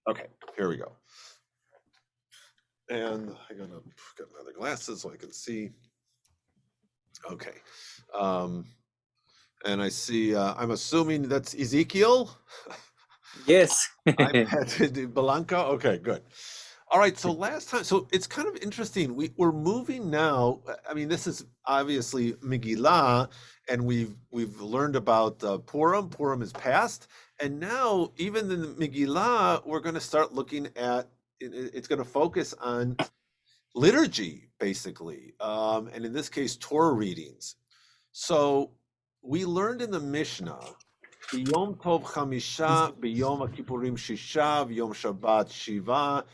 Okay, here we go. And I'm gonna get my other glasses so I can see. Okay. Um, and I see, I'm assuming that's Ezekiel. Yes. iPad Belanca. Okay, good. All right. So last time, so it's kind of interesting. We're moving now. I mean, this is obviously Megillah, and we've learned about Purim. Purim is past, and now even in the Megillah, we're going to start looking at. It's going to focus on liturgy, basically, and in this case, Torah readings. So we learned in the Mishnah, B'yom Tov Chamisha, B'yom Kippurim Shisha, B'yom Shabbat Shiva.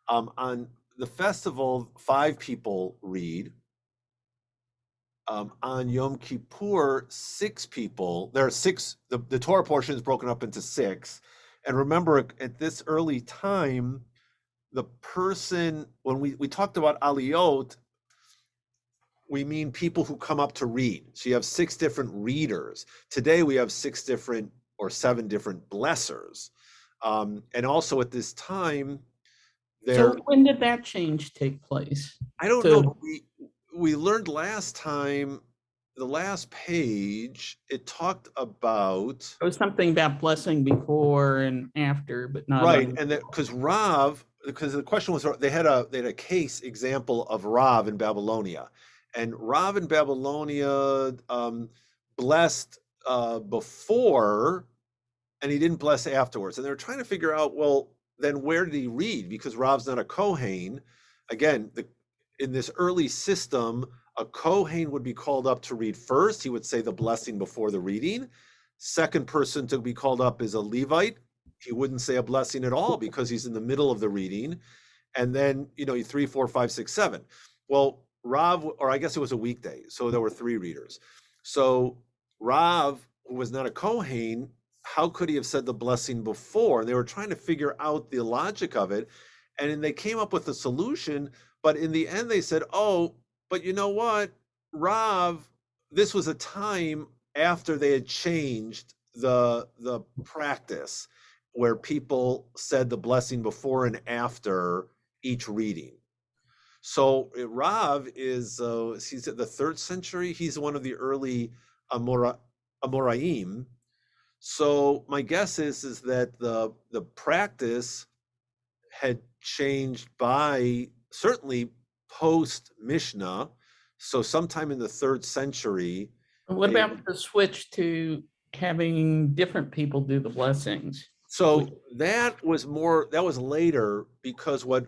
On the festival, 5 people read. On Yom Kippur, 6 people. There are 6. The Torah portion is broken up into 6. And remember, at this early time, the person, when we talked about aliyot, we mean people who come up to read. So you have 6 different readers. Today we have 6 different or 7 different blessers. And also at this time, So when did that change take place? I don't So- know. We learned last time, the last page, it talked about It was something about blessing before and after, but not right, on- and because Rav, because the question was they had a case example of Rav in Babylonia, and Rav in Babylonia blessed before, and he didn't bless afterwards, and they were trying to figure out, well, then where did he read? Because Rav's not a Kohen. Again, in this early system, a Kohen would be called up to read first. He would say the blessing before the reading. Second person to be called up is a Levite. He wouldn't say a blessing at all because he's in the middle of the reading. And then, 3, 4, 5, 6, 7. Well, Rav, or I guess it was a weekday, so there were 3 readers. So Rav, who was not a Kohen, how could he have said the blessing before? And they were trying to figure out the logic of it. And then they came up with a solution. But in the end, they said, oh, but you know what? Rav, this was a time after they had changed the practice where people said the blessing before and after each reading. So Rav is he's at the 3rd century. He's one of the early Amoraim. So my guess is that the practice had changed by certainly post Mishnah. So sometime in the 3rd century. What about the switch to having different people do the blessings? So that was later, because what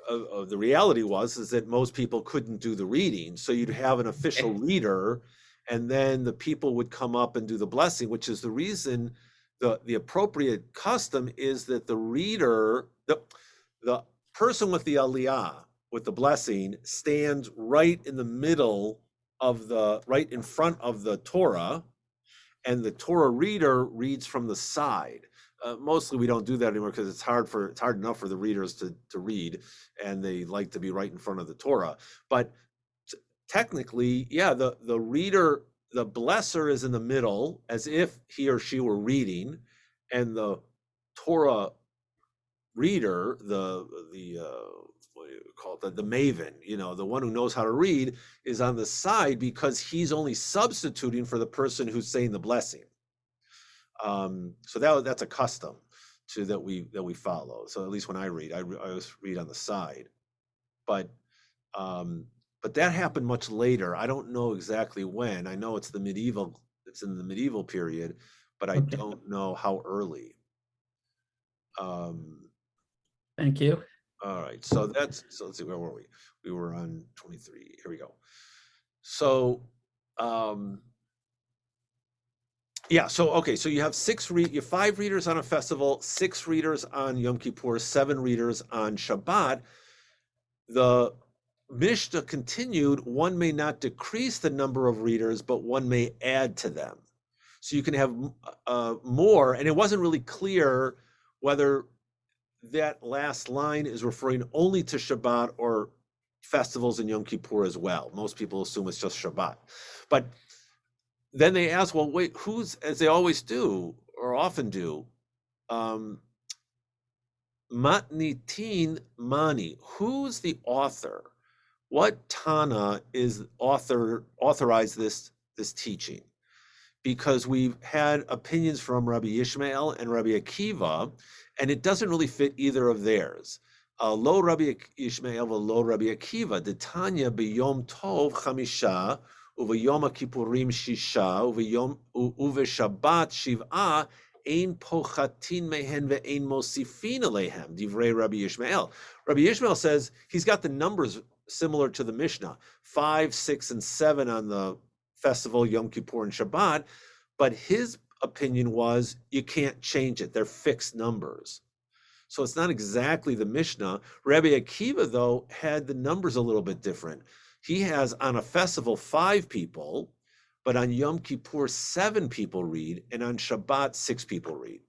the reality was that most people couldn't do the reading. So you'd have an official reader, and then the people would come up and do the blessing, which is the reason the appropriate custom is that the reader, the person with the aliyah, with the blessing, stands right in the middle of right in front of the Torah, and the Torah reader reads from the side. Mostly we don't do that anymore because it's hard enough for the readers to read, and they like to be right in front of the Torah. But technically, yeah, the reader, the blesser, is in the middle as if he or she were reading, and the Torah reader, what do you call it, the maven, the one who knows how to read, is on the side because he's only substituting for the person who's saying the blessing. So that's a custom that we follow. So at least when I read, I always read on the side. But that happened much later. I don't know exactly when. I know it's in the medieval period, but I don't know how early. Thank you. All right, so let's see, where were we? We were on 23. Here we go. So yeah, so okay, so you have 5 readers on a festival, 6 readers on Yom Kippur, 7 readers on Shabbat. The Mishnah continued, one may not decrease the number of readers, but one may add to them. So you can have more, and it wasn't really clear whether that last line is referring only to Shabbat or festivals in Yom Kippur as well. Most people assume it's just Shabbat. But then they ask, well, wait, who's, as they always do, or often do, Matnitin Mani. Who's the author? What Tana is authorized this teaching? Because we've had opinions from Rabbi Ishmael and Rabbi Akiva, and it doesn't really fit either of theirs. Lo Rabbi Ishmael lo Rabbi Akiva. Detanya b'yom tov chamisha, uv'yom kippurim shisha, uv'shabbat shiv'ah, ein pochatin mehen ve'ein mosifin alehem. Divrei Rabbi Ishmael. Rabbi Ishmael says he's got the numbers similar to the Mishnah, 5, 6, and 7 on the festival, Yom Kippur and Shabbat, but his opinion was you can't change it. They're fixed numbers. So it's not exactly the Mishnah. Rabbi Akiva, though, had the numbers a little bit different. He has on a festival 5 people, but on Yom Kippur 7 people read, and on Shabbat 6 people read.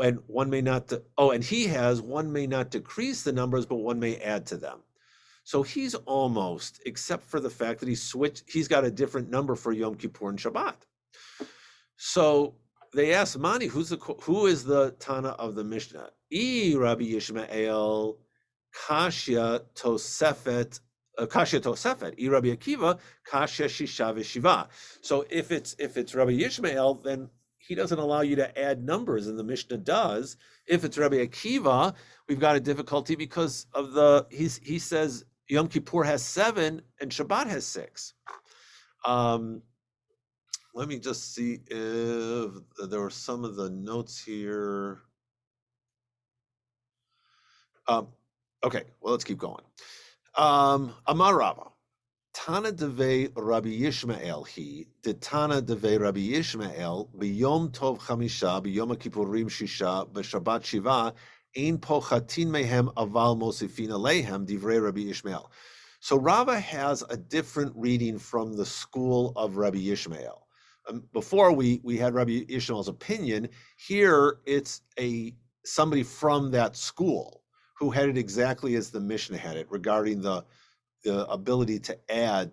And one may not, and he has one may not decrease the numbers, but one may add to them. So he's almost, except for the fact that he's got a different number for Yom Kippur and Shabbat. So they asked Mani, who is the Tana of the Mishnah? Rabbi Yishmael, Kashya Tosefet, Rabbi Akiva, Kashya Shisha v'Shiva. So if it's Rabbi Yishmael, then he doesn't allow you to add numbers, and the Mishnah does. If it's Rabbi Akiva, we've got a difficulty because of he says Yom Kippur has 7 and Shabbat has 6. Let me just see if there were some of the notes here. Okay, well, let's keep going. Amar Rava, Tana Devei Rabbi Yishmael de Tana Devei Rabbi Yishmael b'yom tov chamisha b'yom kippurim shisha b'shabbat shiva ein pochatin mehem aval mosifin alehem divrei Rabbi Yishmael. So Rava has a different reading from the school of Rabbi Yishmael. Before we had Rabbi Yishmael's opinion. Here it's somebody from that school who had it exactly as the Mishnah had it regarding the ability to add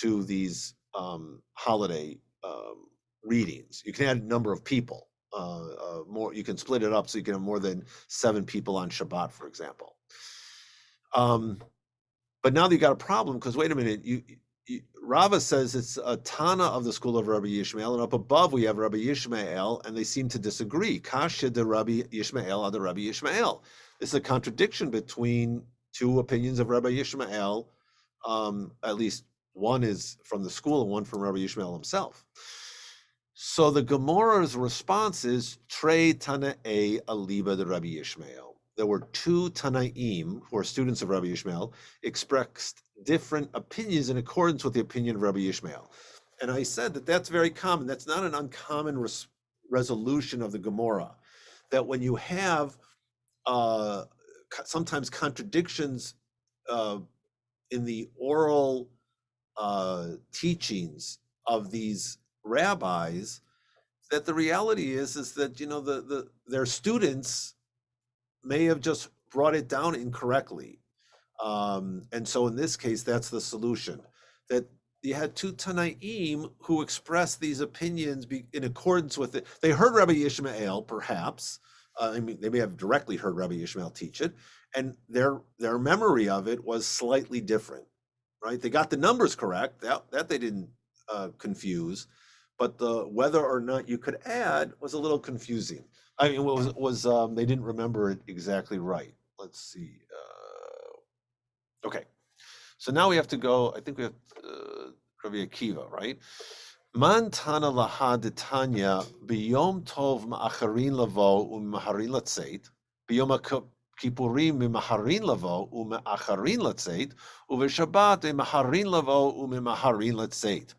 to these holiday readings. You can add a number of people. More, you can split it up so you can have more than 7 people on Shabbat, for example. But now that you got a problem, because wait a minute, Rava says it's a Tana of the school of Rabbi Yishmael, and up above we have Rabbi Yishmael, and they seem to disagree. Kasha de Rabbi Yishmael ad Rabbi Yishmael. This is a contradiction between 2 opinions of Rabbi Yishmael. At least one is from the school and one from Rabbi Yishmael himself. So the Gemara's response is Trei Tanaei Aliba de Rabbi Yishmael. There were 2 Tanaim, who are students of Rabbi Yishmael, expressed different opinions in accordance with the opinion of Rabbi Yishmael. And I said that that's very common. That's not an uncommon resolution of the Gemara, that when you have sometimes contradictions in the oral teachings of these rabbis, that the reality is that their students may have just brought it down incorrectly. And so in this case, that's the solution. That you had 2 Tanaim who expressed these opinions in accordance with it. They heard Rabbi Yishmael, perhaps. They may have directly heard Rabbi Yishmael teach it, and their memory of it was slightly different, right? They got the numbers correct, that they didn't confuse, but the whether or not you could add was a little confusing. I mean, they didn't remember it exactly right. Let's see. Okay, so now we have to go. I think we have Rabbi Akiva, right? Man tana laha detanya biyom tov ma'acharin lavo u'maharin latzeit biyom kippurim mimaharin lavo u'ma'acharin latzeit u'v'shabbat mimaharin lavo u'mimaharin latzeit.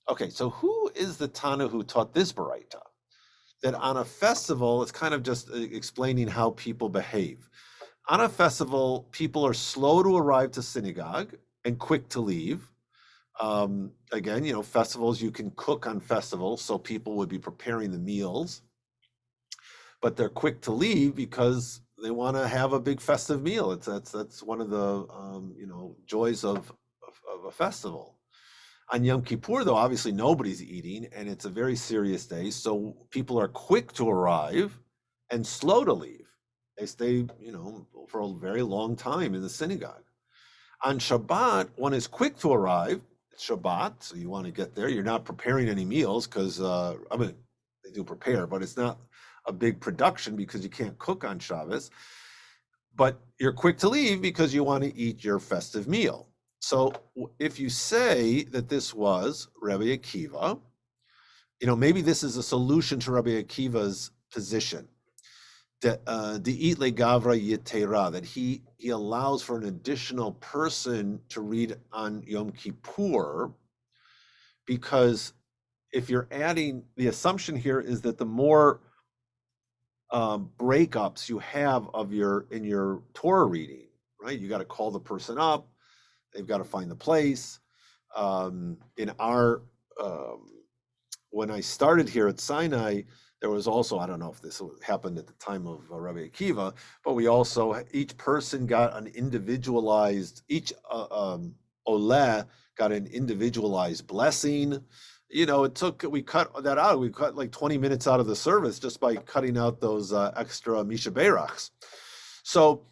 Okay, so who is the Tana who taught this baraita? That on a festival, it's kind of just explaining how people behave. On a festival, people are slow to arrive to synagogue and quick to leave. Again, festivals, you can cook on festivals, so people would be preparing the meals, but they're quick to leave because they want to have a big festive meal. That's one of the joys of a festival. On Yom Kippur, though, obviously nobody's eating, and it's a very serious day, so people are quick to arrive and slow to leave. They stay, for a very long time in the synagogue. On Shabbat, one is quick to arrive. It's Shabbat, so you want to get there. You're not preparing any meals because, they do prepare, but it's not a big production because you can't cook on Shabbos. But you're quick to leave because you want to eat your festive meal. So if you say that this was Rabbi Akiva, maybe this is a solution to Rabbi Akiva's position. The Itle Gavra Yitera, that he allows for an additional person to read on Yom Kippur, because if you're adding, the assumption here is that the more breakups you have in your Torah reading, right? You got to call the person up, they've got to find the place. In our when I started here at Sinai, there was also, I don't know if this happened at the time of Rabbi Akiva, but each person got an individualized, each Oleh got an individualized blessing. We cut that out. We cut like 20 minutes out of the service just by cutting out those extra Misha Berachs. So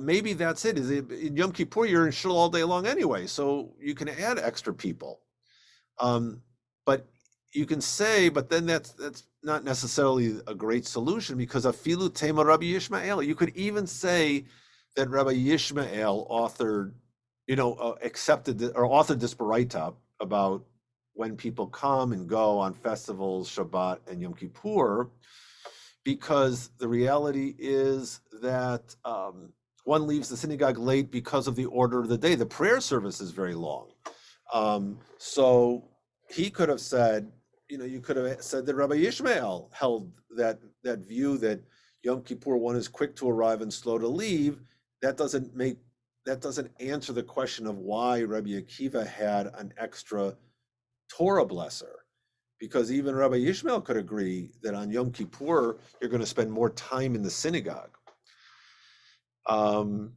maybe that's it. In Yom Kippur, you're in shul all day long anyway, so you can add extra people. But you can say, but then that's not necessarily a great solution, because afilu tema Rabbi Yishmael, you could even say that Rabbi Yishmael authored this baraita about when people come and go on festivals, Shabbat and Yom Kippur, because the reality is that one leaves the synagogue late because of the order of the day. The prayer service is very long. So he could have said, you could have said that Rabbi Yishmael held that view that Yom Kippur, one is quick to arrive and slow to leave. That doesn't answer the question of why Rabbi Akiva had an extra Torah blesser, because even Rabbi Yishmael could agree that on Yom Kippur, you're going to spend more time in the synagogue. All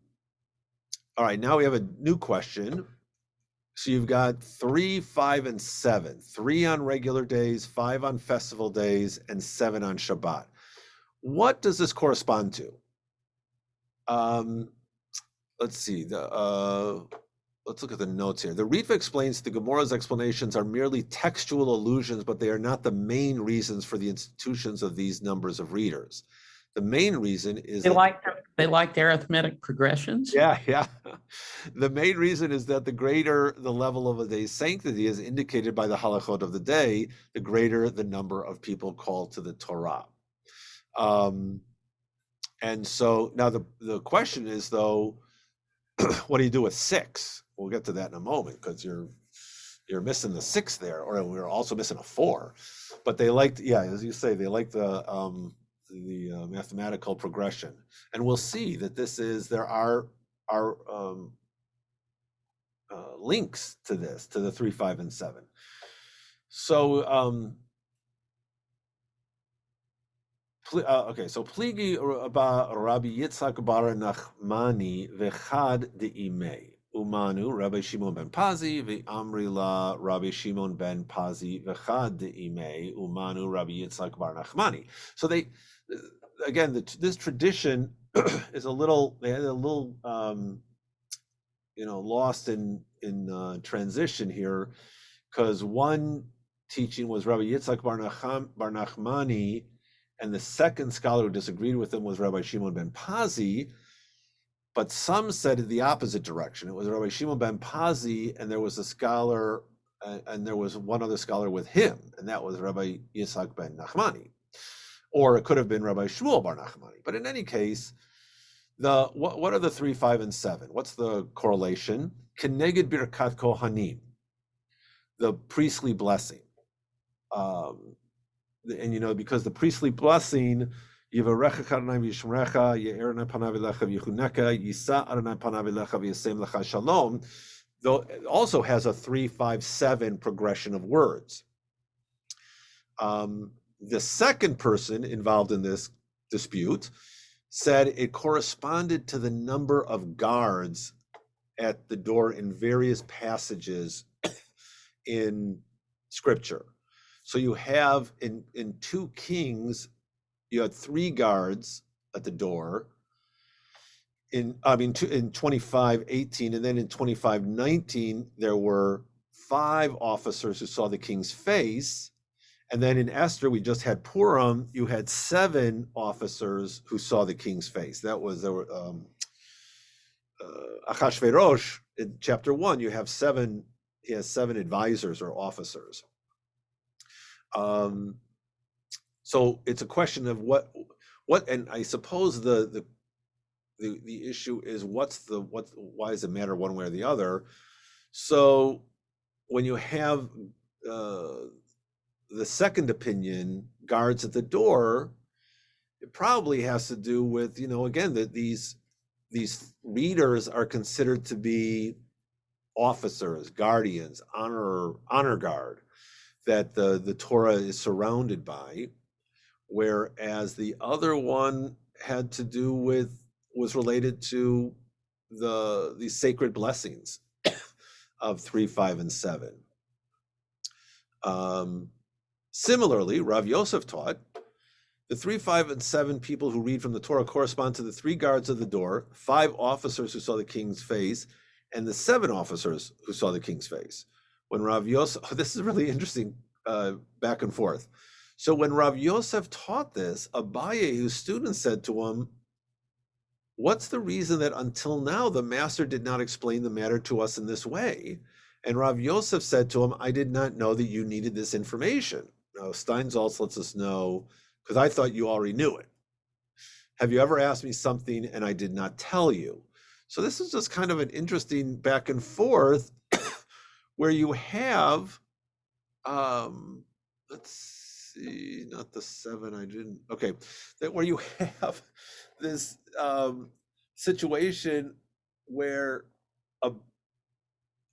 right, now we have a new question. So you've got 3, 5, and 7, 3 on regular days, 5 on festival days, and 7 on Shabbat. What does this correspond to? Let's see. Let's look at the notes here. The Ritva explains the Gemara's explanations are merely textual allusions, but they are not the main reasons for the institutions of these numbers of readers. The main reason is they like the arithmetic progressions. Yeah. The main reason is that the greater the level of a day's sanctity is indicated by the halachot of the day, the greater the number of people called to the Torah. And so now the question is, though, what do you do with 6? We'll get to that in a moment, because you're missing the 6 there, or we're also missing a 4. But they liked, as you say, they like the mathematical progression, and we'll see that there are links to this, to the 3, 5, and 7. So so pligi ba Rabbi Yitzchak bar Nachmani vechad deimei umanu Rabbi Shimon ben Pazi ve'amri la Rabbi Shimon ben Pazi vechad deimei umanu Rabbi Yitzchak bar Nachmani. So they, again, this tradition is a little lost in transition here, because one teaching was Rabbi Yitzchak bar Nachmani, and the second scholar who disagreed with him was Rabbi Shimon ben Pazi. But some said in the opposite direction. It was Rabbi Shimon ben Pazi, and there was a scholar, and there was one other scholar with him, and that was Rabbi Yitzchak ben Nachmani. Or it could have been Rabbi Shmuel bar Nachmani. But in any case, what are the 3, 5, and 7? What's the correlation? Keneged birkat kohanim, the priestly blessing. And because the priestly blessing, Yivarecha Adonai v'yishmerecha, Ye'er Adonai panav elecha v'yichuneka, Yisa Adonai panav elecha v'yasem lecha shalom, though it also has a 3, 5, 7 progression of words. The second person involved in this dispute said it corresponded to the number of guards at the door in various passages in Scripture. So you have in 2 Kings, you had 3 guards at the door. In 25:18, and then in 25:19 there were 5 officers who saw the king's face, and then in Esther we just had Purim. You had 7 officers who saw the king's face. That was there were Achashverosh in chapter 1. You have 7. He has 7 advisors or officers. So it's a question of what, and I suppose the issue is why does it matter one way or the other? So when you have the second opinion, guards at the door, it probably has to do with, again, that these readers are considered to be officers, guardians, honor guard, that the Torah is surrounded by, whereas the other one had to do with, was related to these sacred blessings of 3, 5, and 7. Similarly, Rav Yosef taught the 3, 5, and 7 people who read from the Torah correspond to the 3 guards of the door, 5 officers who saw the king's face, and the 7 officers who saw the king's face. When Rav Yosef, this is really interesting, back and forth. So when Rav Yosef taught this, Abaye, whose student, said to him, "What's the reason that until now the master did not explain the matter to us in this way?" And Rav Yosef said to him, "I did not know that you needed this information." Now Steinsaltz lets us know, because I thought you already knew it. "Have you ever asked me something and I did not tell you?" So this is just kind of an interesting back and forth where you have, let's see, not the 7, I didn't, okay, that where you have this situation where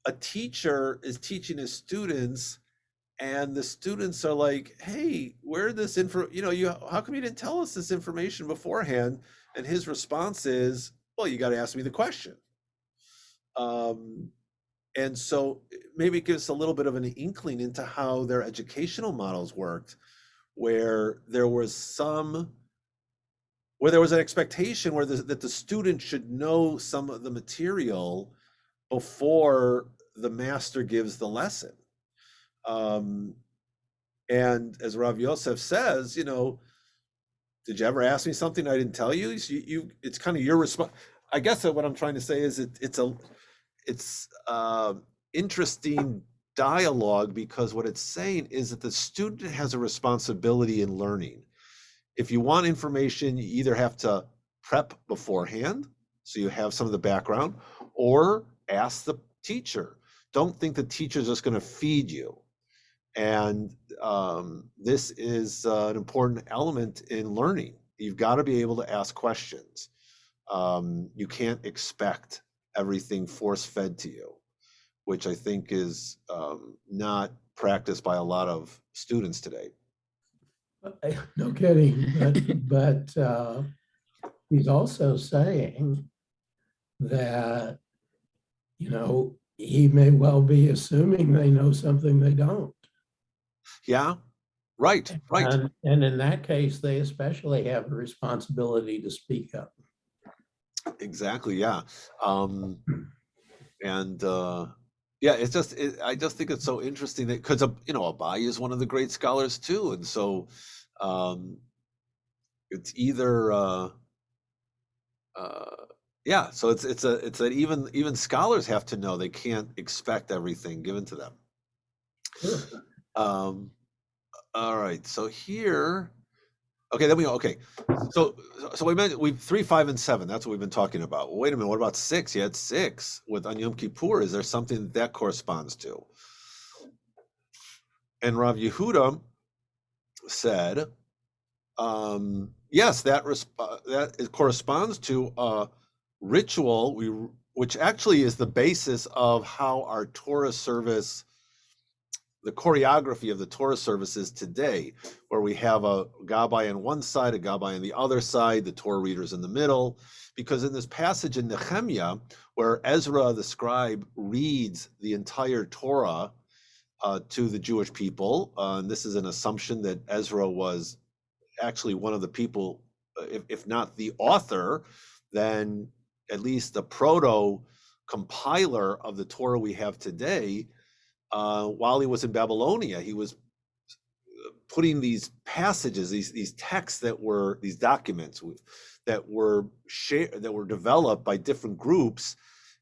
a teacher is teaching his students, and the students are like, "Hey, where this info, how come you didn't tell us this information beforehand?" And his response is, "Well, you got to ask me the question." And so maybe it gives a little bit of an inkling into how their educational models worked, where there was an expectation that the student should know some of the material before the master gives the lesson. And as Rav Yosef says, "Did you ever ask me something I didn't tell you?" It's kind of your response. I guess that what I'm trying to say is it's interesting dialogue, because what it's saying is that the student has a responsibility in learning. If you want information, you either have to prep beforehand, so you have some of the background, or ask the teacher. Don't think the teacher's just going to feed you. And this is an important element in learning. You've got to be able to ask questions. You can't expect everything force-fed to you, which I think is not practiced by a lot of students today. No kidding, but he's also saying that, he may well be assuming they know something they don't. Yeah, right. And in that case, they especially have a responsibility to speak up. Exactly, yeah. Yeah, I just think it's so interesting that, because Abaye is one of the great scholars too, and so it's either yeah, so it's that even scholars have to know they can't expect everything given to them. Sure. All right, so here, okay, then so we mentioned 3, 5, and 7. That's what we've been talking about. Well, wait a minute, what about 6? You had 6 with on Yom Kippur. Is there something that corresponds to? And Rav Yehuda said, yes, that it corresponds to a ritual which actually is the basis of how our Torah service, the choreography of the Torah services today, where we have a gabbai on one side, a gabbai on the other side, the Torah readers in the middle. Because in this passage in Nehemiah, where Ezra the scribe reads the entire Torah to the Jewish people, and this is an assumption that Ezra was actually one of the people if not the author, then at least the proto compiler of the Torah we have today. While he was in Babylonia, he was putting these passages, these texts that were these documents that were shared, that were developed by different groups,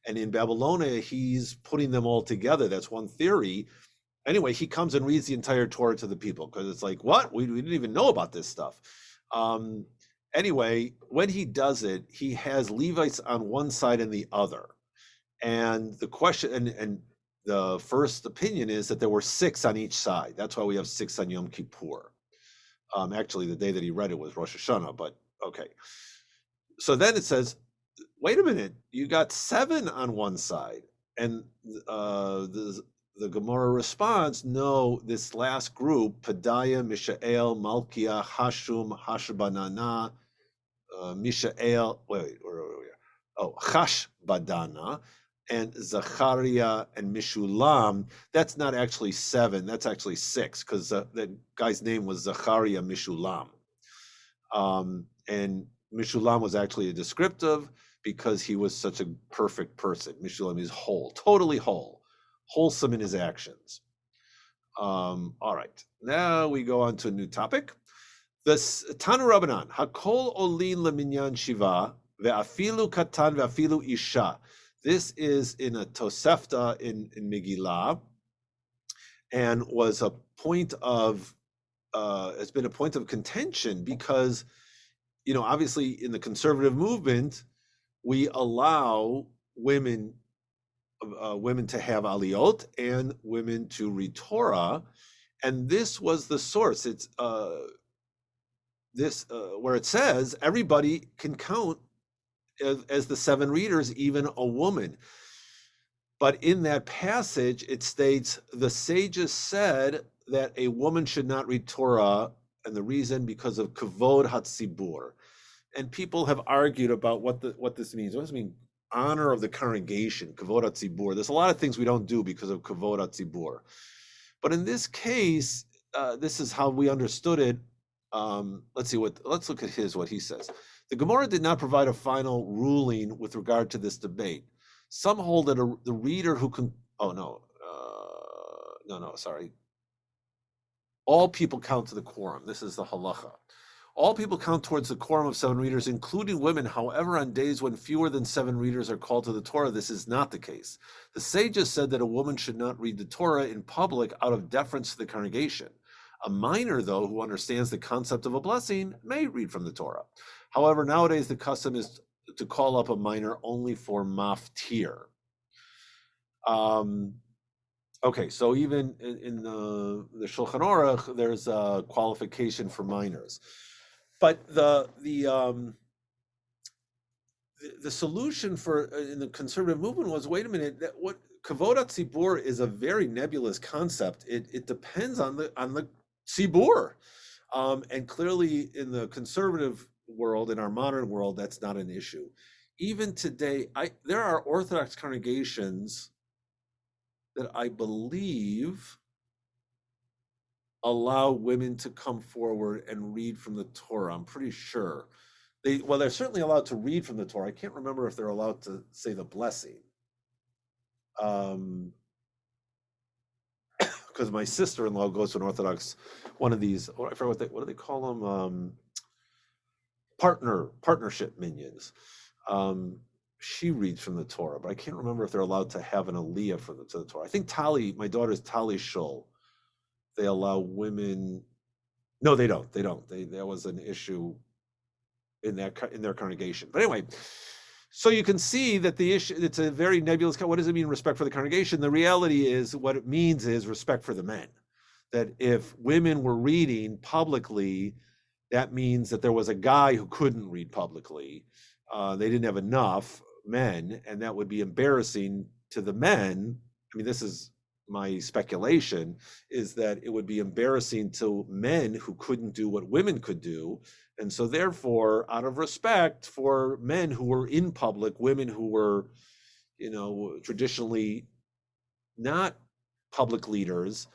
and in Babylonia he's putting them all together. That's one theory. Anyway, he comes and reads the entire Torah to the people because it's like, what? We didn't even know about this stuff. Anyway, when he does it, he has Levites on one side and the other. And the question, and the first opinion is that there were 6 on each side. That's why we have 6 on Yom Kippur. Actually, the day that he read it was Rosh Hashanah, but okay. So then it says, wait a minute, you got 7 on one side. And the Gemara responds, no, this last group, Pedaiah, Mishael, Malkiah, Hashum, Hashbanana, Mishael, Hashbadana, and Zachariah and Mishulam. That's not actually 7, that's actually 6, because the guy's name was Zachariah Mishulam. And Mishulam was actually a descriptive because he was such a perfect person. Mishulam is whole, totally whole, wholesome in his actions. All right, now we go on to a new topic. This Tanu Rabbanan, Hakol Olin Leminyan Shiva, Ve'afilu Katan Ve'afilu Isha. This is in a Tosefta in Megillah, and was a point of, it's been a point of contention because, obviously in the conservative movement, we allow women to have aliyot and women to read Torah, and this was the source. It's where it says everybody can count as the 7 readers, even a woman. But in that passage, it states the sages said that a woman should not read Torah, and the reason because of kavod hatzibur. And people have argued about what this means. What does it mean? Honor of the congregation, kavod hatzibur. There's a lot of things we don't do because of kavod hatzibur. But in this case, this is how we understood it. Let's look at what he says. The Gemara did not provide a final ruling with regard to this debate. Some hold that the reader who can, sorry. All people count to the quorum. This is the halacha. All people count towards the quorum of 7 readers, including women. However, on days when fewer than 7 readers are called to the Torah, this is not the case. The sages said that a woman should not read the Torah in public out of deference to the congregation. A minor, though, who understands the concept of a blessing may read from the Torah. However, nowadays the custom is to call up a minor only for maftir. Okay, so even in the Shulchan Aruch, there's a qualification for minors. But the solution for in the conservative movement was, wait a minute, that what kavod hatzibur is a very nebulous concept. It depends on the tzibur, and clearly in the conservative world, in our modern world, that's not an issue. Even today, there are Orthodox congregations that I believe allow women to come forward and read from the Torah. I'm pretty sure. They're certainly allowed to read from the Torah. I can't remember if they're allowed to say the blessing. Because my sister-in-law goes to an Orthodox, one of these, I forget what do they call them? Partnership minions. She reads from the Torah, but I can't remember if they're allowed to have an aliyah to the Torah. I think my daughter's Tali Shul, they allow women. No, they don't. There was an issue in their congregation. But anyway, so you can see that the issue, it's a very nebulous. What does it mean, respect for the congregation? The reality is, what it means is respect for the men. That if women were reading publicly, that means that there was a guy who couldn't read publicly. They didn't have enough men, and that would be embarrassing to the men. I mean, this is my speculation, is that it would be embarrassing to men who couldn't do what women could do. And so therefore, out of respect for men who were in public, women who were, traditionally not public leaders,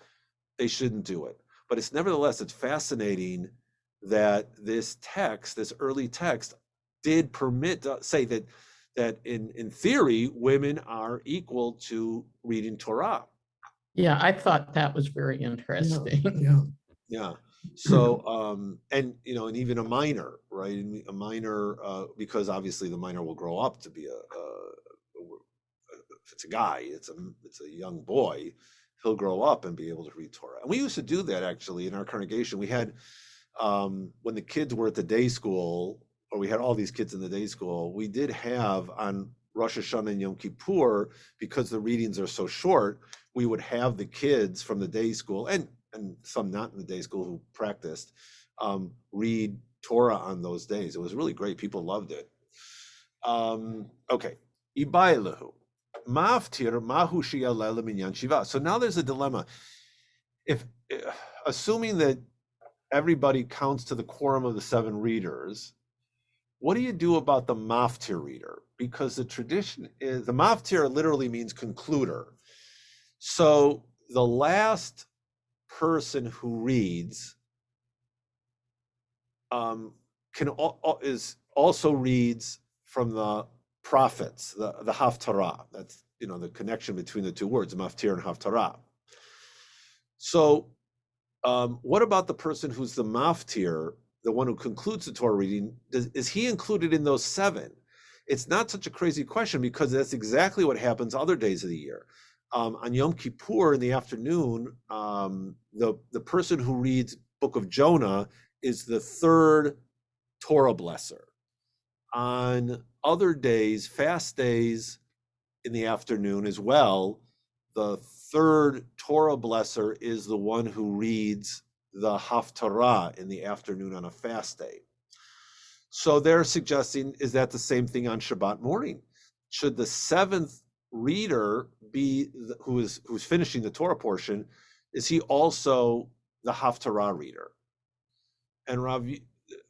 they shouldn't do it. But it's nevertheless, it's fascinating that this text, this early text, did permit say that in theory women are equal to reading Torah. Yeah, I thought that was very interesting. Yeah. Yeah. So and and even a minor, right? A minor because obviously the minor will grow up to be if it's a guy, it's a young boy, he'll grow up and be able to read Torah. And we used to do that actually in our congregation. We had when the kids were at the day school, or we had all these kids in the day school, we did have on Rosh Hashanah and Yom Kippur, because the readings are so short, we would have the kids from the day school and some not in the day school who practiced read Torah on those days. It was really great. People loved it. Okay. Ibailahu. Maftir mahu shi'aleh leminyan shiva. So now there's a dilemma. If assuming that everybody counts to the quorum of the 7 readers, what do you do about the maftir reader? Because the tradition is, the maftir literally means concluder. So the last person who reads is also reads from the prophets, the haftarah. That's the connection between the two words, maftir and haftarah. So what about the person who's the maftir, the one who concludes the Torah reading? Is he included in those 7? It's not such a crazy question, because that's exactly what happens other days of the year. On Yom Kippur in the afternoon, the person who reads Book of Jonah is the 3rd Torah blesser. On other days, fast days in the afternoon as well, the 3rd Torah blesser is the one who reads the Haftarah in the afternoon on a fast day. So they're suggesting, is that the same thing on Shabbat morning? Should the 7th reader be who's finishing the Torah portion, is he also the Haftarah reader? And Rav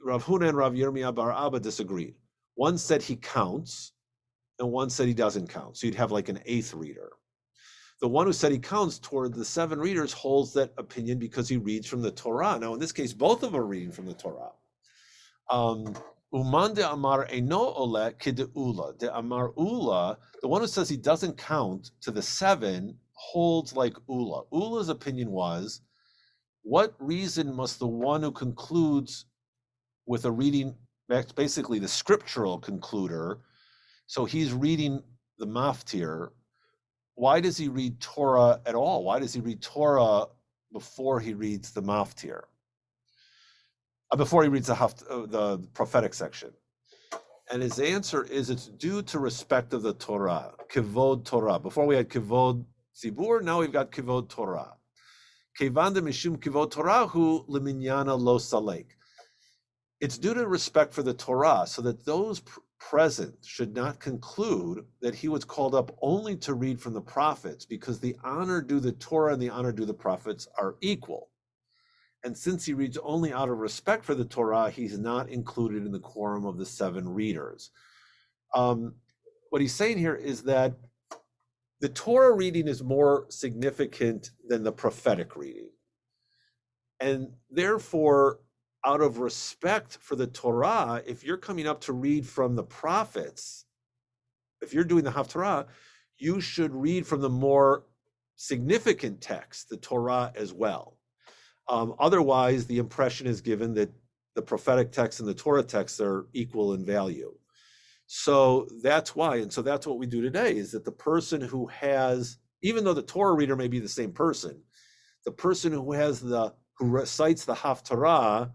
Huna and Rav Yirmiyah bar Abba disagreed. One said he counts, and one said he doesn't count. So you'd have like an 8th reader. The one who said he counts toward the 7 readers holds that opinion because he reads from the Torah. Now, in this case, both of them are reading from the Torah. Uman de Amar Eino Ole Kideula. De Amar Ula, the one who says he doesn't count to the 7, holds like Ula. Ula's opinion was, what reason must the one who concludes with a reading, basically the scriptural concluder, so he's reading the maftir, why does he read Torah at all? Why does he read Torah before he reads the maftir? Before he reads the prophetic section? And his answer is, it's due to respect of the Torah, kivod Torah. Before we had kivod zibur, now we've got kivod Torah. Kevan de mishum kivod Torah hu leminyana lo salek. It's due to respect for the Torah, so that those present should not conclude that he was called up only to read from the prophets, because the honor due the Torah and the honor due the prophets are equal. And since he reads only out of respect for the Torah, he's not included in the quorum of the 7 readers. What he's saying here is that the Torah reading is more significant than the prophetic reading. And therefore, out of respect for the Torah, if you're coming up to read from the prophets, if you're doing the Haftarah, you should read from the more significant text, the Torah, as well. Otherwise, the impression is given that the prophetic text and the Torah text are equal in value. So that's why, and so that's what we do today, is that the person who has, even though the Torah reader may be the same person, the person who recites the Haftarah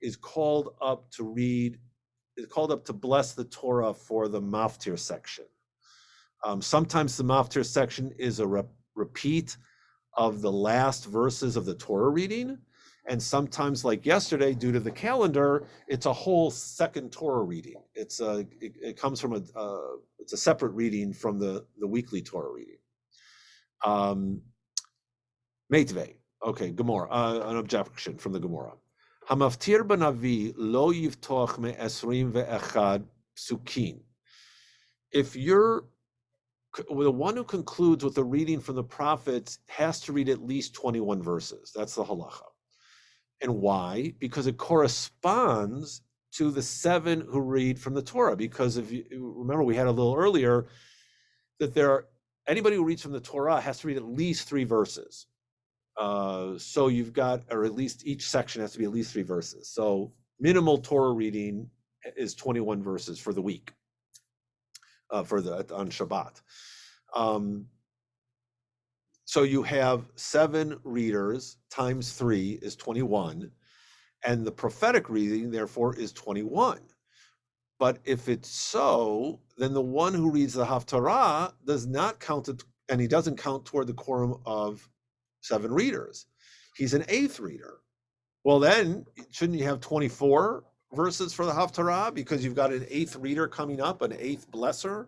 is called up to bless the Torah for the maftir section. Sometimes the maftir section is a repeat of the last verses of the Torah reading, and sometimes, like yesterday, due to the calendar, it's a whole second Torah reading. It comes from it's a separate reading from the weekly Torah reading. Meitvei, okay, Gemara, an objection from the Gemara. Hamaftir b'navi lo yivtoch me'esrim ve'echad psukin. If you're the one who concludes with a reading from the prophets has to read at least 21 verses. That's the halacha. And why? Because it corresponds to the 7 who read from the Torah. Because if you remember, we had a little earlier that anybody who reads from the Torah has to read at least 3 verses. So you've got, or at least each section has to be at least 3 verses. So minimal Torah reading is 21 verses for the week, on Shabbat. So you have 7 readers times 3 is 21, and the prophetic reading therefore is 21. But if it's so, then the one who reads the Haftarah does not count it, and he doesn't count toward the quorum of 7 readers. He's an 8th reader. Well, then shouldn't you have 24 verses for the Haftarah because you've got an 8th reader coming up, an 8th blesser?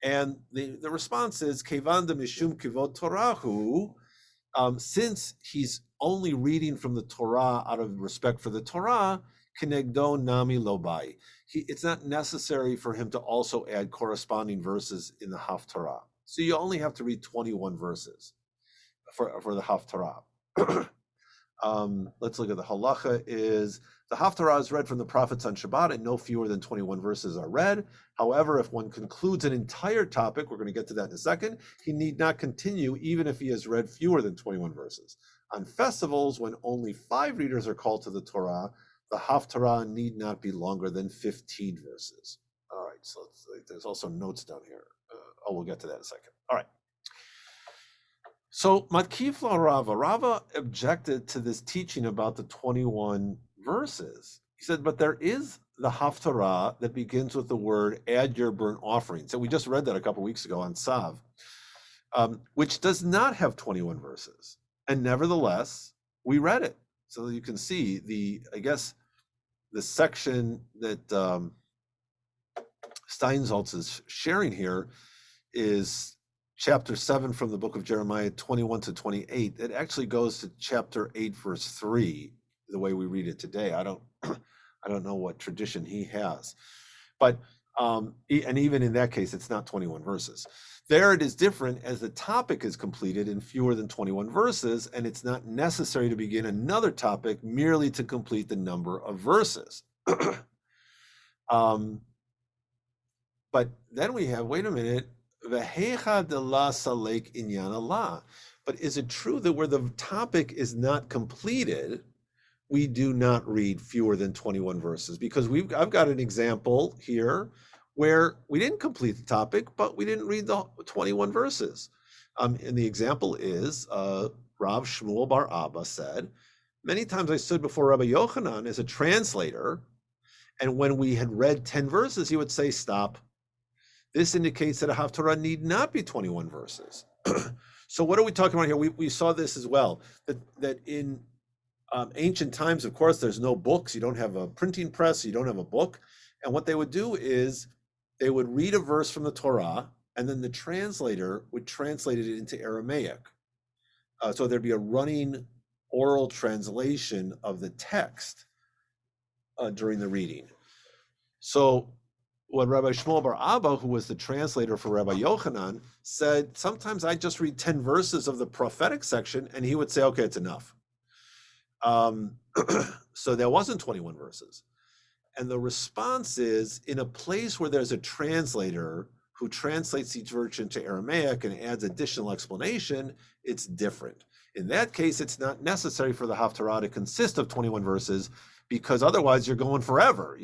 And the response is Kevan de Mishum Kivod Torahu, since he's only reading from the Torah out of respect for the Torah, Kenegdo Nami Lobai. It's not necessary for him to also add corresponding verses in the Haftarah. So you only have to read 21 verses for the Haftarah. Let's look at the halacha. Is the Haftarah is read from the prophets on Shabbat, and no fewer than 21 verses are read. However, if one concludes an entire topic, we're going to get to that in a second, he need not continue even if he has read fewer than 21 verses. On festivals, when only 5 readers are called to the Torah, the Haftarah need not be longer than 15 verses. All right, so there's also notes down here. We'll get to that in a second. All right. So Matkifla Rava objected to this teaching about the 21 verses. He said, but there is the Haftarah that begins with the word, add your burnt offerings. And we just read that a couple weeks ago on Sav, which does not have 21 verses. And nevertheless, we read it. So you can see the section that Steinsaltz is sharing here is chapter 7 from the book of Jeremiah, 21 to 28. It actually goes to chapter 8, verse 3, the way we read it today. I don't know what tradition he has, but and even in that case, it's not 21 verses. There it is different, as the topic is completed in fewer than 21 verses, and it's not necessary to begin another topic merely to complete the number of verses. But then we have, wait a minute, Vehecha de la salek inyan Allah. But is it true that where the topic is not completed, we do not read fewer than 21 verses? Because I've got an example here where we didn't complete the topic, but we didn't read the 21 verses. And the example is Rav Shmuel bar Abba said, many times I stood before Rabbi Yochanan as a translator, and when we had read 10 verses, he would say, stop. This indicates that a Haftarah need not be 21 verses. So what are we talking about here? We saw this as well, that in ancient times, of course, there's no books. You don't have a printing press. You don't have a book. And what they would do is they would read a verse from the Torah, and then the translator would translate it into Aramaic. So there'd be a running oral translation of the text during the reading. So what Rabbi Shmuel bar Abba, who was the translator for Rabbi Yochanan, said, sometimes I just read 10 verses of the prophetic section, and he would say, okay, it's enough. So there wasn't 21 verses. And the response is, in a place where there's a translator who translates each verse into Aramaic and adds additional explanation, it's different. In that case, it's not necessary for the Haftarah to consist of 21 verses, because otherwise you're going forever,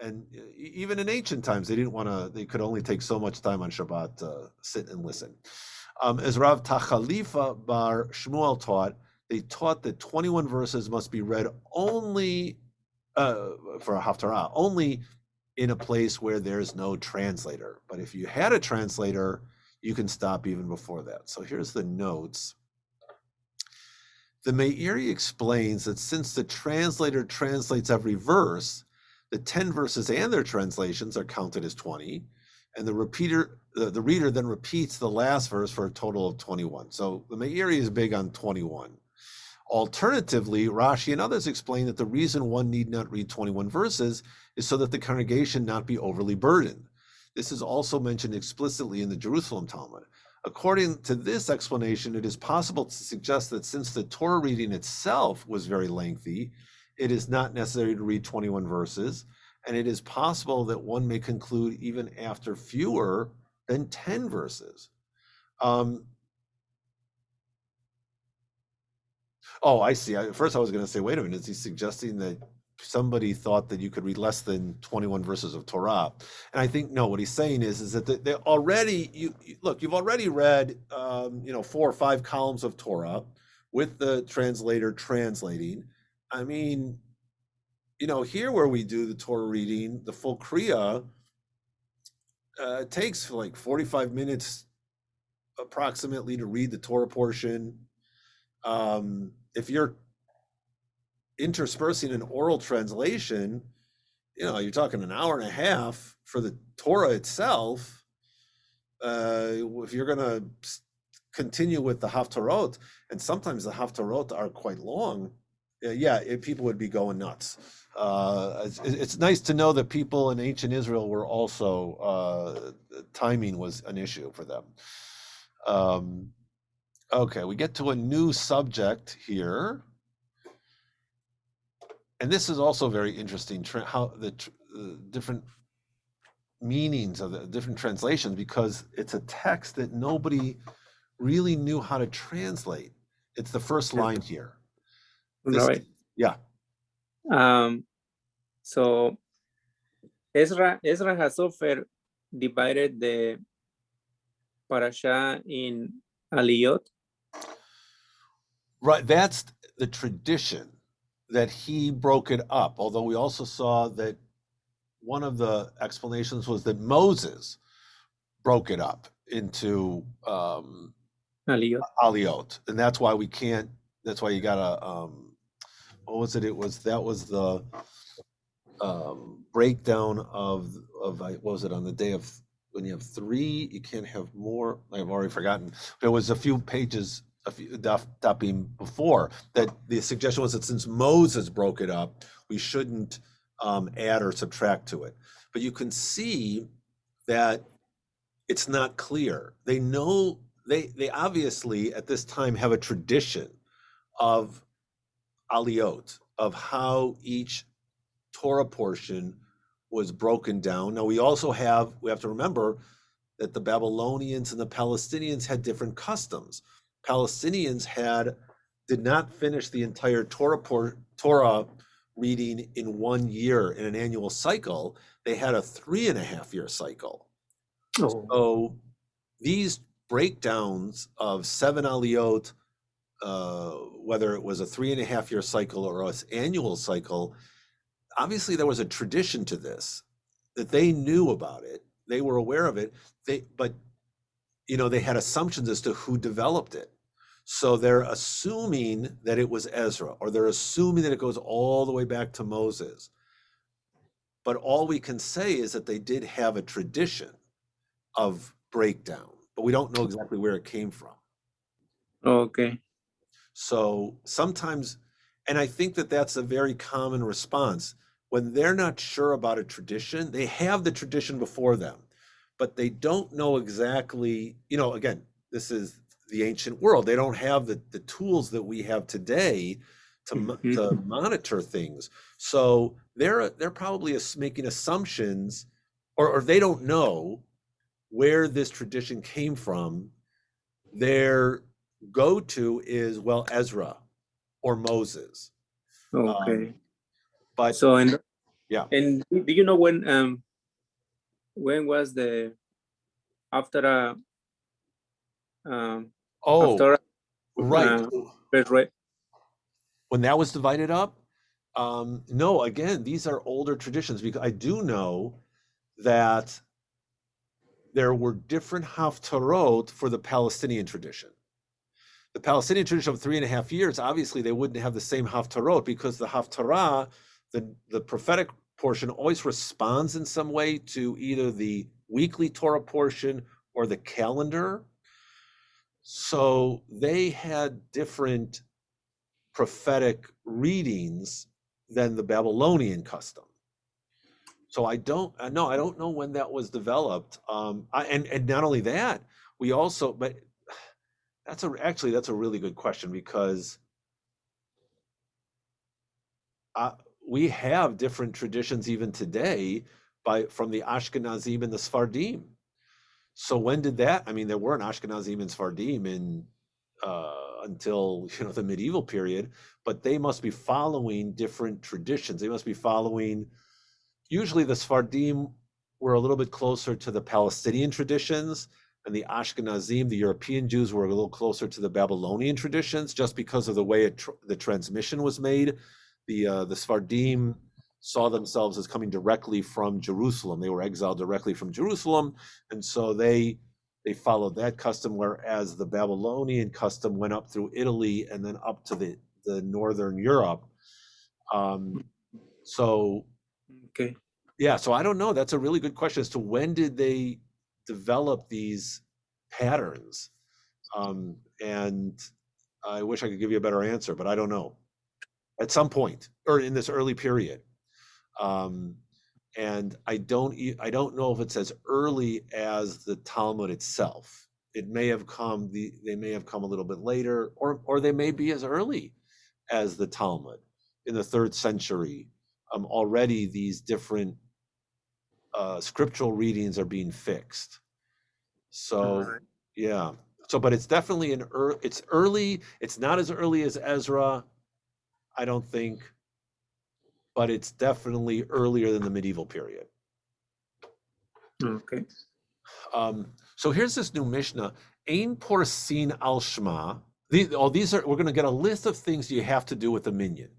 and even in ancient times, they could only take so much time on Shabbat to sit and listen. As Rav Tachalifa bar Shmuel taught, they taught that 21 verses must be read only for a Haftarah, only in a place where there's no translator. But if you had a translator, you can stop even before that. So here's the notes. The Meiri explains that since the translator translates every verse, the 10 verses and their translations are counted as 20, and the reader then repeats the last verse for a total of 21. So the Meiri is big on 21. Alternatively, Rashi and others explain that the reason one need not read 21 verses is so that the congregation not be overly burdened. This is also mentioned explicitly in the Jerusalem Talmud. According to this explanation, it is possible to suggest that since the Torah reading itself was very lengthy, it is not necessary to read 21 verses, and it is possible that one may conclude even after fewer than 10 verses. Oh, I see. At first I was going to say, wait a minute, is he suggesting that somebody thought that you could read less than 21 verses of Torah? And I think, no, what he's saying is that they already, you've already read, 4 or 5 columns of Torah with the translator translating. I mean, here where we do the Torah reading, the full Kriya, it takes like 45 minutes approximately to read the Torah portion. If you're interspersing an oral translation, you're talking an hour and a half for the Torah itself. If you're going to continue with the Haftarot, and sometimes the Haftarot are quite long, people would be going nuts. It's nice to know that people in ancient Israel were also, timing was an issue for them. Okay, we get to a new subject here. And this is also very interesting, how the different meanings of the different translations, because it's a text that nobody really knew how to translate. It's the first line here. Right. Yeah. So Ezra has often divided the parasha in aliyot. Right, that's the tradition that he broke it up. Although we also saw that one of the explanations was that Moses broke it up into aliyot, and that's why we can't. That's why you gotta. What was it? That was the breakdown of what was it on the day of when you have 3, you can't have more. I've already forgotten. There was a few pages. Dapim before that the suggestion was that since Moses broke it up, we shouldn't add or subtract to it. But you can see that it's not clear. They know they obviously at this time have a tradition of aliyot, of how each Torah portion was broken down. Now we have to remember that the Babylonians and the Palestinians had different customs. Palestinians did not finish the entire Torah reading in 1 year in an annual cycle. They had a 3.5-year cycle. Oh. So these breakdowns of 7 aliyot, whether it was a 3.5-year cycle or an annual cycle, obviously there was a tradition to this, that they knew about it. They were aware of it. But they had assumptions as to who developed it. So they're assuming that it was Ezra, or they're assuming that it goes all the way back to Moses. But all we can say is that they did have a tradition of breakdown, but we don't know exactly where it came from. Okay. So sometimes, and I think that that's a very common response. When they're not sure about a tradition, they have the tradition before them, but they don't know exactly, again, this is the ancient world. They don't have the tools that we have today to monitor things. So they're probably making assumptions, or they don't know where this tradition came from. Their go-to is, well, Ezra or Moses. Okay. But so yeah. And do you know when was the after right. Right. When that was divided up? No, again, these are older traditions, because I do know that there were different haftarot for the Palestinian tradition. The Palestinian tradition of 3.5 years, obviously they wouldn't have the same haftarot, because the haftarah, the prophetic portion, always responds in some way to either the weekly Torah portion or the calendar. So they had different prophetic readings than the Babylonian custom. So I don't know when that was developed. And not only that, we also, but that's a really good question because we have different traditions even today from the Ashkenazim and the Sfardim. So when did that? I mean, there weren't Ashkenazim and Sfardim until the medieval period, but they must be following different traditions. They must be following. Usually, the Sfardim were a little bit closer to the Palestinian traditions, and the Ashkenazim, the European Jews, were a little closer to the Babylonian traditions, just because of the way the transmission was made. The Sfardim saw themselves as coming directly from Jerusalem. They were exiled directly from Jerusalem, and so they followed that custom, whereas the Babylonian custom went up through Italy and then up to the northern Europe. So Okay. yeah, so I don't know. That's a really good question as to when did they develop these patterns? And I wish I could give you a better answer, but I don't know. At some point, or in this early period. And I don't know if it's as early as the Talmud itself. It may have come, they may have come a little bit later, or they may be as early as the Talmud in the 3rd century. Already these different scriptural readings are being fixed. So Alright. yeah. So, but it's definitely it's early. It's not as early as Ezra, I don't think, but it's definitely earlier than the medieval period. Okay. So here's this new Mishnah, Ein Porsin al Shema. We're going to get a list of things you have to do with a minyan.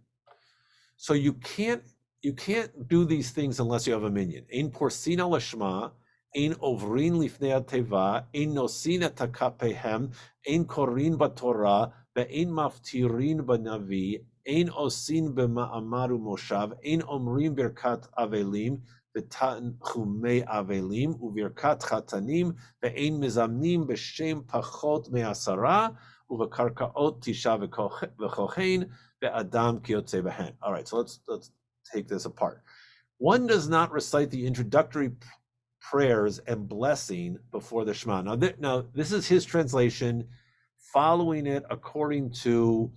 So you can't do these things unless you have a minyan. Ein Porsin al Shema, Ein Ovrin lifnei teva, Ein Nosin et hakapehem, Ein Korin baTorah, ve'Ein maftirin b'navi, Ein Osin b'ma'amar u'moshav, Ein Omrim birkat avelim, V'tanchumei avelim uvirkat chatanim ve'ein mizamnim b'shem pachot me'asara uvekarkaot tisha v'kochen ve'adam kiyotze behen. All right, so let's take this apart. One does not recite the introductory prayers and blessing before the Shema. Now this is his translation, following it according to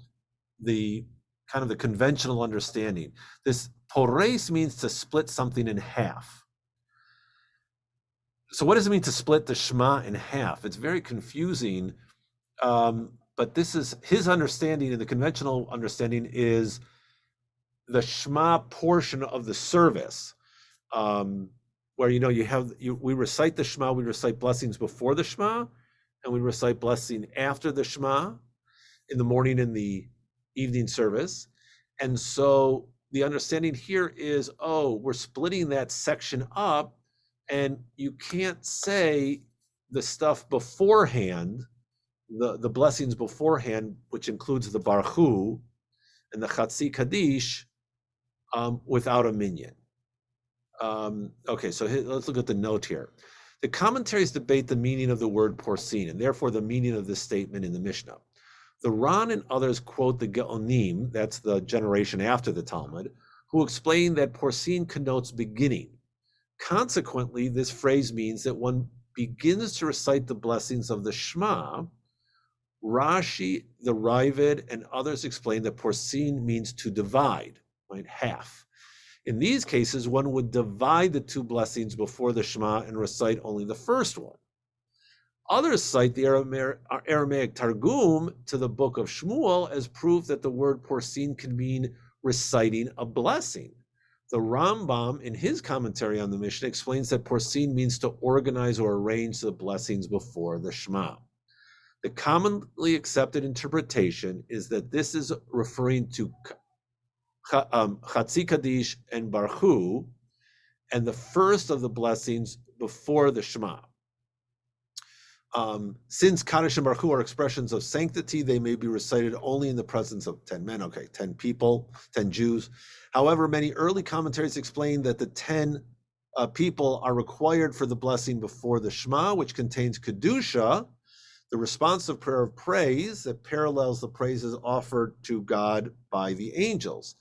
the kind of the conventional understanding. This Pores means to split something in half. So what does it mean to split the Shema in half? It's very confusing, but this is his understanding, and the conventional understanding is the Shema portion of the service, where we recite the Shema, we recite blessings before the Shema, and we recite blessing after the Shema in the morning and the evening service. And so the understanding here is, we're splitting that section up, and you can't say the stuff beforehand, the blessings beforehand, which includes the Baruch Hu and the Chatzi Kaddish, without a minyan. Okay, so let's look at the note here. The commentaries debate the meaning of the word porsin, and therefore the meaning of this statement in the Mishnah. The Ran and others quote the Geonim, that's the generation after the Talmud, who explain that porsin connotes beginning. Consequently, this phrase means that one begins to recite the blessings of the Shema. Rashi, the Ravid, and others explain that porsin means to divide, right, half. In these cases, one would divide the two blessings before the Shema and recite only the first one. Others cite the Aramaic Targum to the book of Shmuel as proof that the word porsin can mean reciting a blessing. The Rambam, in his commentary on the Mishnah, explains that porsin means to organize or arrange the blessings before the Shema. The commonly accepted interpretation is that this is referring to Chatzi Kaddish and Baruch Hu, and the first of the blessings before the Shema. Since Kaddish and Baruch Hu are expressions of sanctity, they may be recited only in the presence of 10 men, 10 people, 10 Jews. However, many early commentaries explain that the 10 people are required for the blessing before the Shema, which contains Kedusha, the responsive prayer of praise that parallels the praises offered to God by the angels.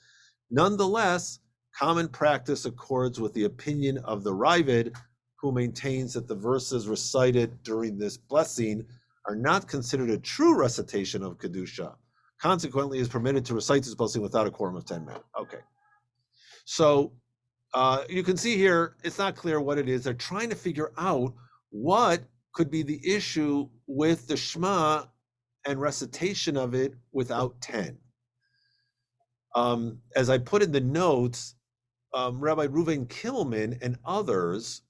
Nonetheless, common practice accords with the opinion of the Ravid, who maintains that the verses recited during this blessing are not considered a true recitation of Kedusha. Consequently, is permitted to recite this blessing without a quorum of 10 men. Okay. So you can see here, it's not clear what it is. They're trying to figure out what could be the issue with the Shema and recitation of it without 10. As I put in the notes, Rabbi Reuven Kimmelman and others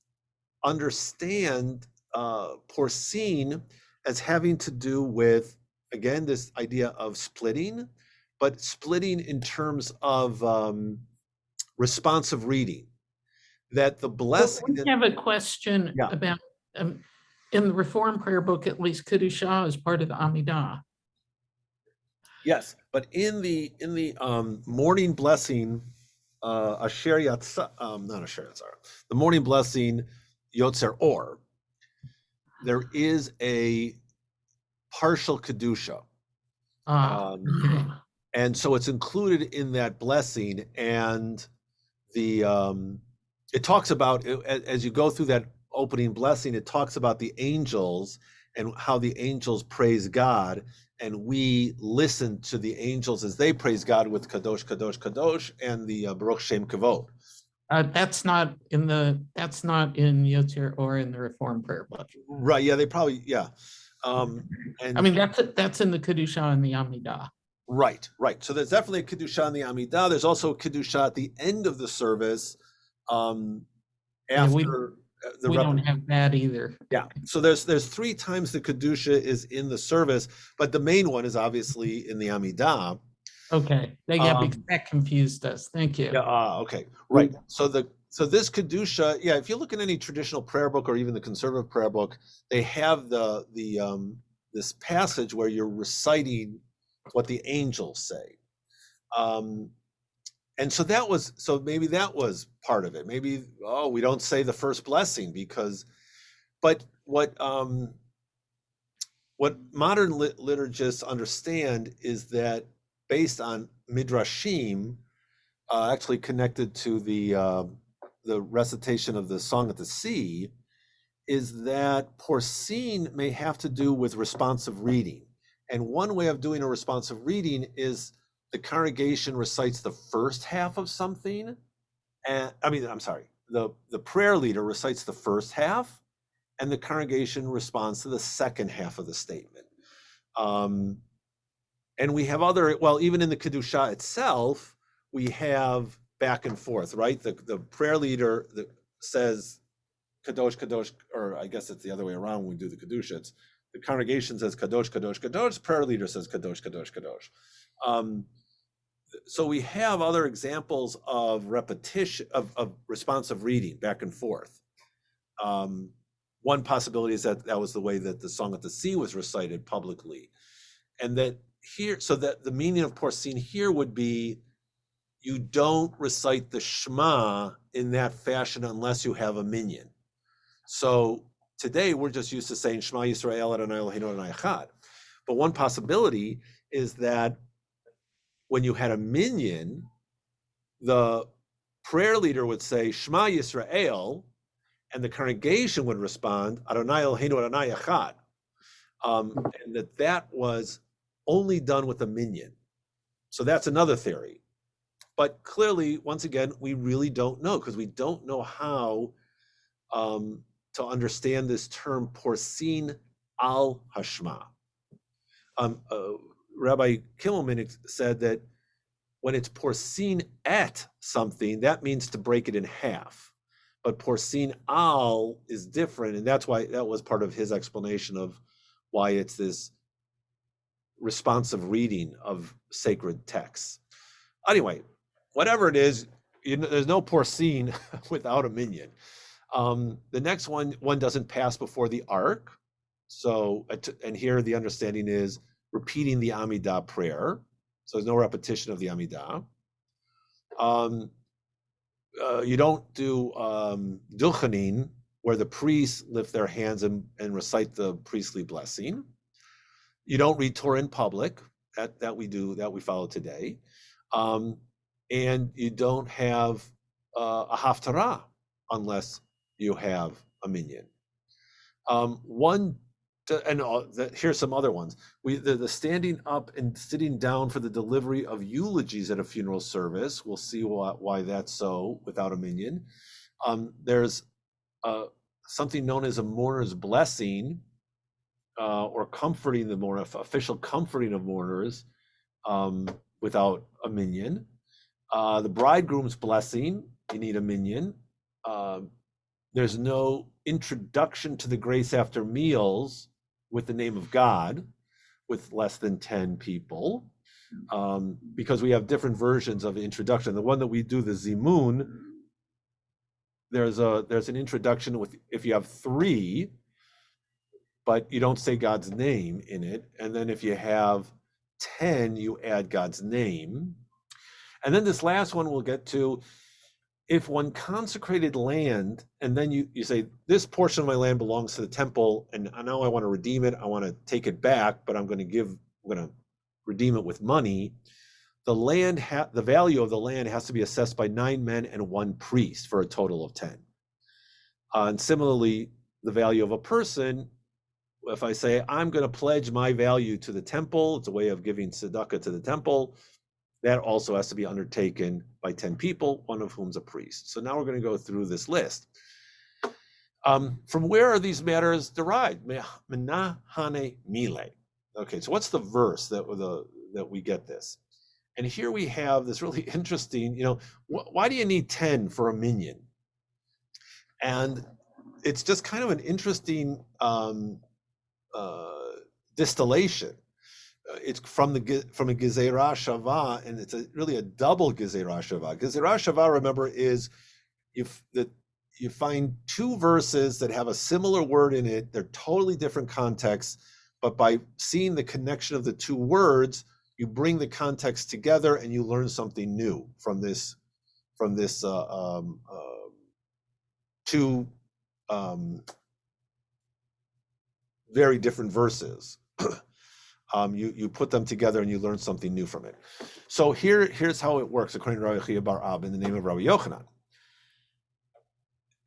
understand porcine as having to do with, again, this idea of splitting, but splitting in terms of responsive reading. That the blessing. We have a question Yeah. about, in the Reform Prayer Book, at least Kedusha is part of the Amidah. Yes, but in the morning blessing, Asher Yatsa, not Asher Yatzar, the morning blessing Yotzer Or, there is a partial kedusha, Okay. and so it's included in that blessing. And the it talks about, as you go through that opening blessing, it talks about the angels and how the angels praise God. And we listen to the angels as they praise God with Kadosh, Kadosh, Kadosh, and the Baruch Shem Kavod. That's not in Yotzer or in the Reform Prayer Book. Right? Yeah, they probably, yeah. And I mean, that's in the Kedusha and the Amidah. right. So there's definitely a kedusha in the Amidah. There's also a kedusha at the end of the service. After we the don't have that either. Yeah. So there's 3 times the kedusha is in the service, but the main one is obviously in the Amidah. Okay, that confused us. Thank you. Yeah. Okay. Right. So this kedusha, yeah. If you look in any traditional prayer book or even the conservative prayer book, they have this passage where you're reciting what the angels say. And so maybe that was part of it. Maybe, we don't say the first blessing but what modern liturgists understand is that based on midrashim, actually connected to the recitation of the Song at the Sea, is that porcine may have to do with responsive reading. And one way of doing a responsive reading is the congregation recites the first half of something, and the prayer leader recites the first half, and the congregation responds to the second half of the statement. And we have even in the Kedusha itself, we have back and forth, right? The prayer leader says Kadosh, Kadosh, or I guess it's the other way around when we do the Kedusha. It's the congregation says Kadosh, Kadosh, Kadosh, prayer leader says Kadosh, Kadosh, Kadosh. So we have other examples of repetition, of responsive reading back and forth. One possibility is that was the way that the Song at the Sea was recited publicly. And that here, so that the meaning of porcine here would be, you don't recite the Shema in that fashion unless you have a minyan. So today we're just used to saying Shema Yisrael Adonai Eloheinu Adonai Echad. But one possibility is that when you had a minyan, the prayer leader would say Shema Yisrael, and the congregation would respond Adonai Eloheinu Adonai Echad, and that was only done with a minyan. So that's another theory. But clearly, once again, we really don't know, because we don't know how to understand this term porcine al hashma. Rabbi Kimmelman said that when it's porcine at something, that means to break it in half. But porcine al is different, and that's why that was part of his explanation of why it's this responsive reading of sacred texts. Anyway, whatever it is, there's no porcine without a minyan. The next one doesn't pass before the ark. So, and here the understanding is repeating the Amidah prayer. So there's no repetition of the Amidah. You don't do duchenin, where the priests lift their hands and recite the priestly blessing. You don't read Torah in public, that we follow today. And you don't have a haftarah unless you have a minyan. Here's some other ones. The standing up and sitting down for the delivery of eulogies at a funeral service. We'll see why that's so without a minyan. There's something known as a mourner's blessing, or comforting the mourner, official comforting of mourners, without a minyan. The bridegroom's blessing, you need a minyan. There's no introduction to the grace after meals with the name of God with less than 10 people, because we have different versions of introduction. The one that we do, the Zimun, there's an introduction with, if you have 3, but you don't say God's name in it. And then if you have 10, you add God's name. And then this last one we'll get to, if one consecrated land, and then you say, this portion of my land belongs to the temple, and now I want to redeem it, I want to take it back, but I'm going to redeem it with money. The value of the land has to be assessed by 9 men and 1 priest for a total of 10. And similarly, the value of a person, if I say, I'm going to pledge my value to the temple, it's a way of giving tzedakah to the temple, that also has to be undertaken by 10 people, one of whom's a priest. So now we're going to go through this list. From where are these matters derived? Menahane mile. Okay, so what's the verse that we get this? And here we have this really interesting, why do you need 10 for a minyan? And it's just kind of an interesting distillation. It's from a Gezerah Shavah, and it's really a double Gezerah Shavah. Gezerah Shavah, remember, is if you find 2 verses that have a similar word in it, they're totally different contexts, but by seeing the connection of the 2 words, you bring the context together and you learn something new from this 2 very different verses. You put them together and you learn something new from it. So here's how it works according to Rabbi Chia bar Ab in the name of Rabbi Yochanan.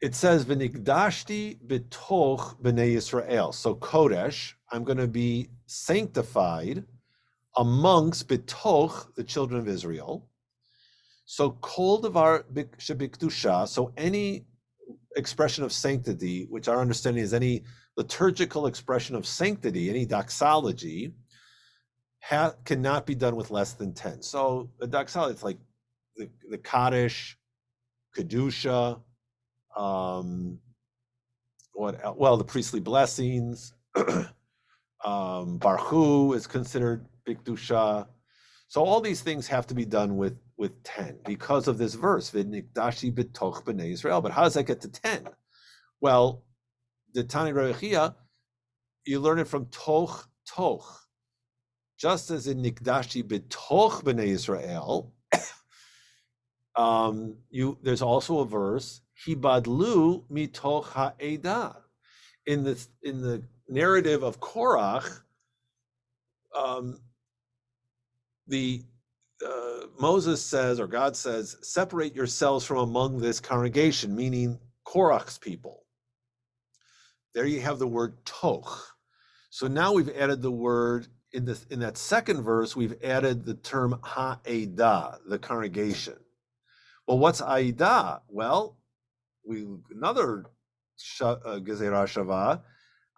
It says, "V'nigdashti b'toch b'nei Yisrael." So Kodesh, I'm going to be sanctified amongst b'toch, the children of Israel. So kol davar shebikdusha. So any expression of sanctity, which our understanding is any liturgical expression of sanctity, any doxology, cannot be done with less than 10. So the doxology, it's like the Kaddish, Kedusha, the priestly blessings, Baruch Hu is considered Bikdusha. So all these things have to be done with 10 because of this verse, V'nikdashi b'toch b'nei Yisrael. But how does that get to 10? Well, the Tani Rabbi Chia, you learn it from toch. Just as in Nikdashi b'toch b'nei Yisrael, there's also a verse, Hibadlu mitoch ha'edah. In the narrative of Korach, Moses says, or God says, separate yourselves from among this congregation, meaning Korach's people. There you have the word toch. So now we've added the word in that second verse, we've added the term ha'edah, the congregation. Well, what's ha'edah? Well, another Gezerah Shavah,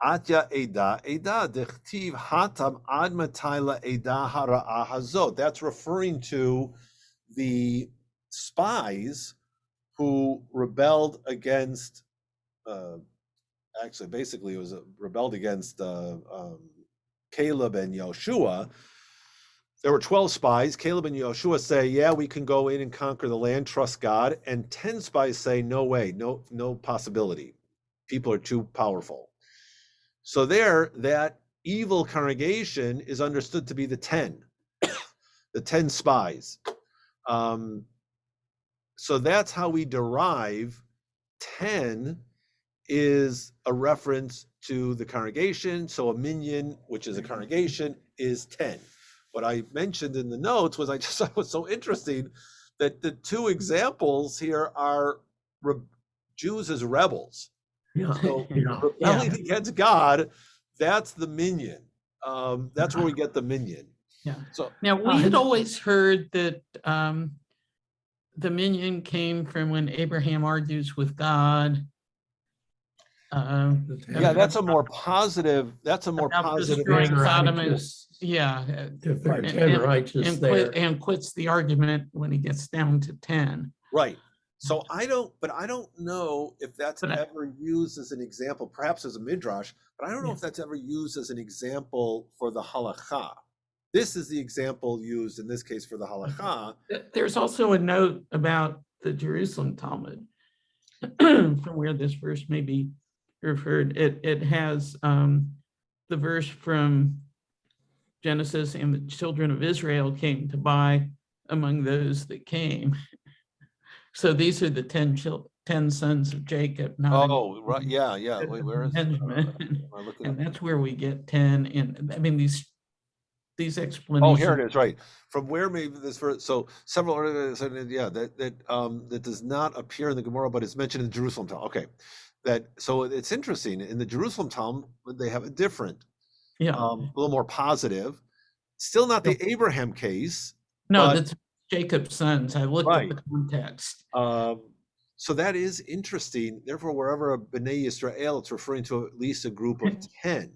Atya Eda dechtiv hatam ad matayla eda hara'ah hazot. That's referring to the spies who rebelled against. Basically, it was rebelled against Caleb and Yoshua. There were 12 spies. Caleb and Yoshua say, "Yeah, we can go in and conquer the land. Trust God." And 10 spies say, "No way, no possibility. People are too powerful." So there, that evil congregation is understood to be the 10, the 10 spies. So that's how we derive 10 is a reference to the congregation. So a minyan, which is a congregation, is 10. What I mentioned in the notes was I just thought it was so interesting that the 2 examples here are Jews as rebels. Yeah, So yeah. rebelling against God, that's the minion. That's where we get the minion. Yeah. So Now, we had always heard that the minion came from when Abraham argues with God. yeah, that's a more positive. That's a more About positive. destroying Ten Sodom and, righteous. yeah. If there are and- 10 and- righteous and there. quits the argument when he gets down to 10. Right. So I don't know if that's But I- ever used as an example, perhaps as a midrash, but I don't know Yeah. if that's ever used as an example for the halakha. This is the example used in this case for the halakha. There's also a note about the Jerusalem Talmud from where this verse may be referred. It has the verse from Genesis, and the children of Israel came to buy among those that came. So these are the 10 sons of Jacob. not Oh, right. Yeah, yeah. Wait, where is Benjamin. am I looking And at? that's where we get 10. And I mean, these Oh, explanations. here it is, right. From where maybe this verse, so several others, yeah, that does not appear in the Gemara, but it's mentioned in the Jerusalem Talmud. Okay. So it's interesting. In the Jerusalem Talmud, they have a different, Yeah. a little more positive. Still not the Abraham case. No, but- that's Jacob's sons. I looked at the context. So that is interesting. Therefore, wherever a Bnei Yisrael, it's referring to at least a group of 10.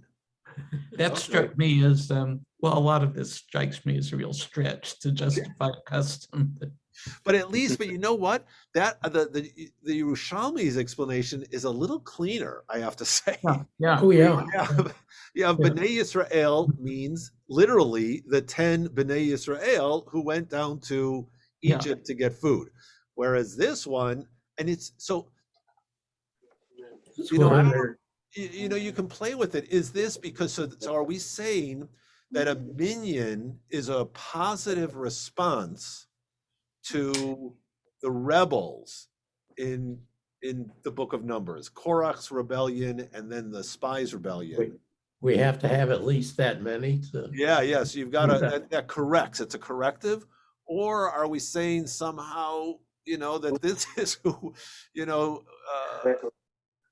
That struck me as, well, a lot of this strikes me as a real stretch to justify a custom. But at least, but you know what? That the Yerushalmi's explanation is a little cleaner, I have to say. Yeah. Oh, yeah. Yeah, Bnei Yisrael means literally the 10 Bnei Yisrael who went down to Yeah. Egypt to get food. Whereas this one, and it's so, you know, I don't- you know, you can play with it. Is this because, so are we saying that a minion is a positive response to the rebels in the book of Numbers, Korach's rebellion and then the spies rebellion? We have to have at least that many to. Yeah, so you've got Okay. that corrects, it's a corrective. Or are we saying somehow, you know, that this is who, you know,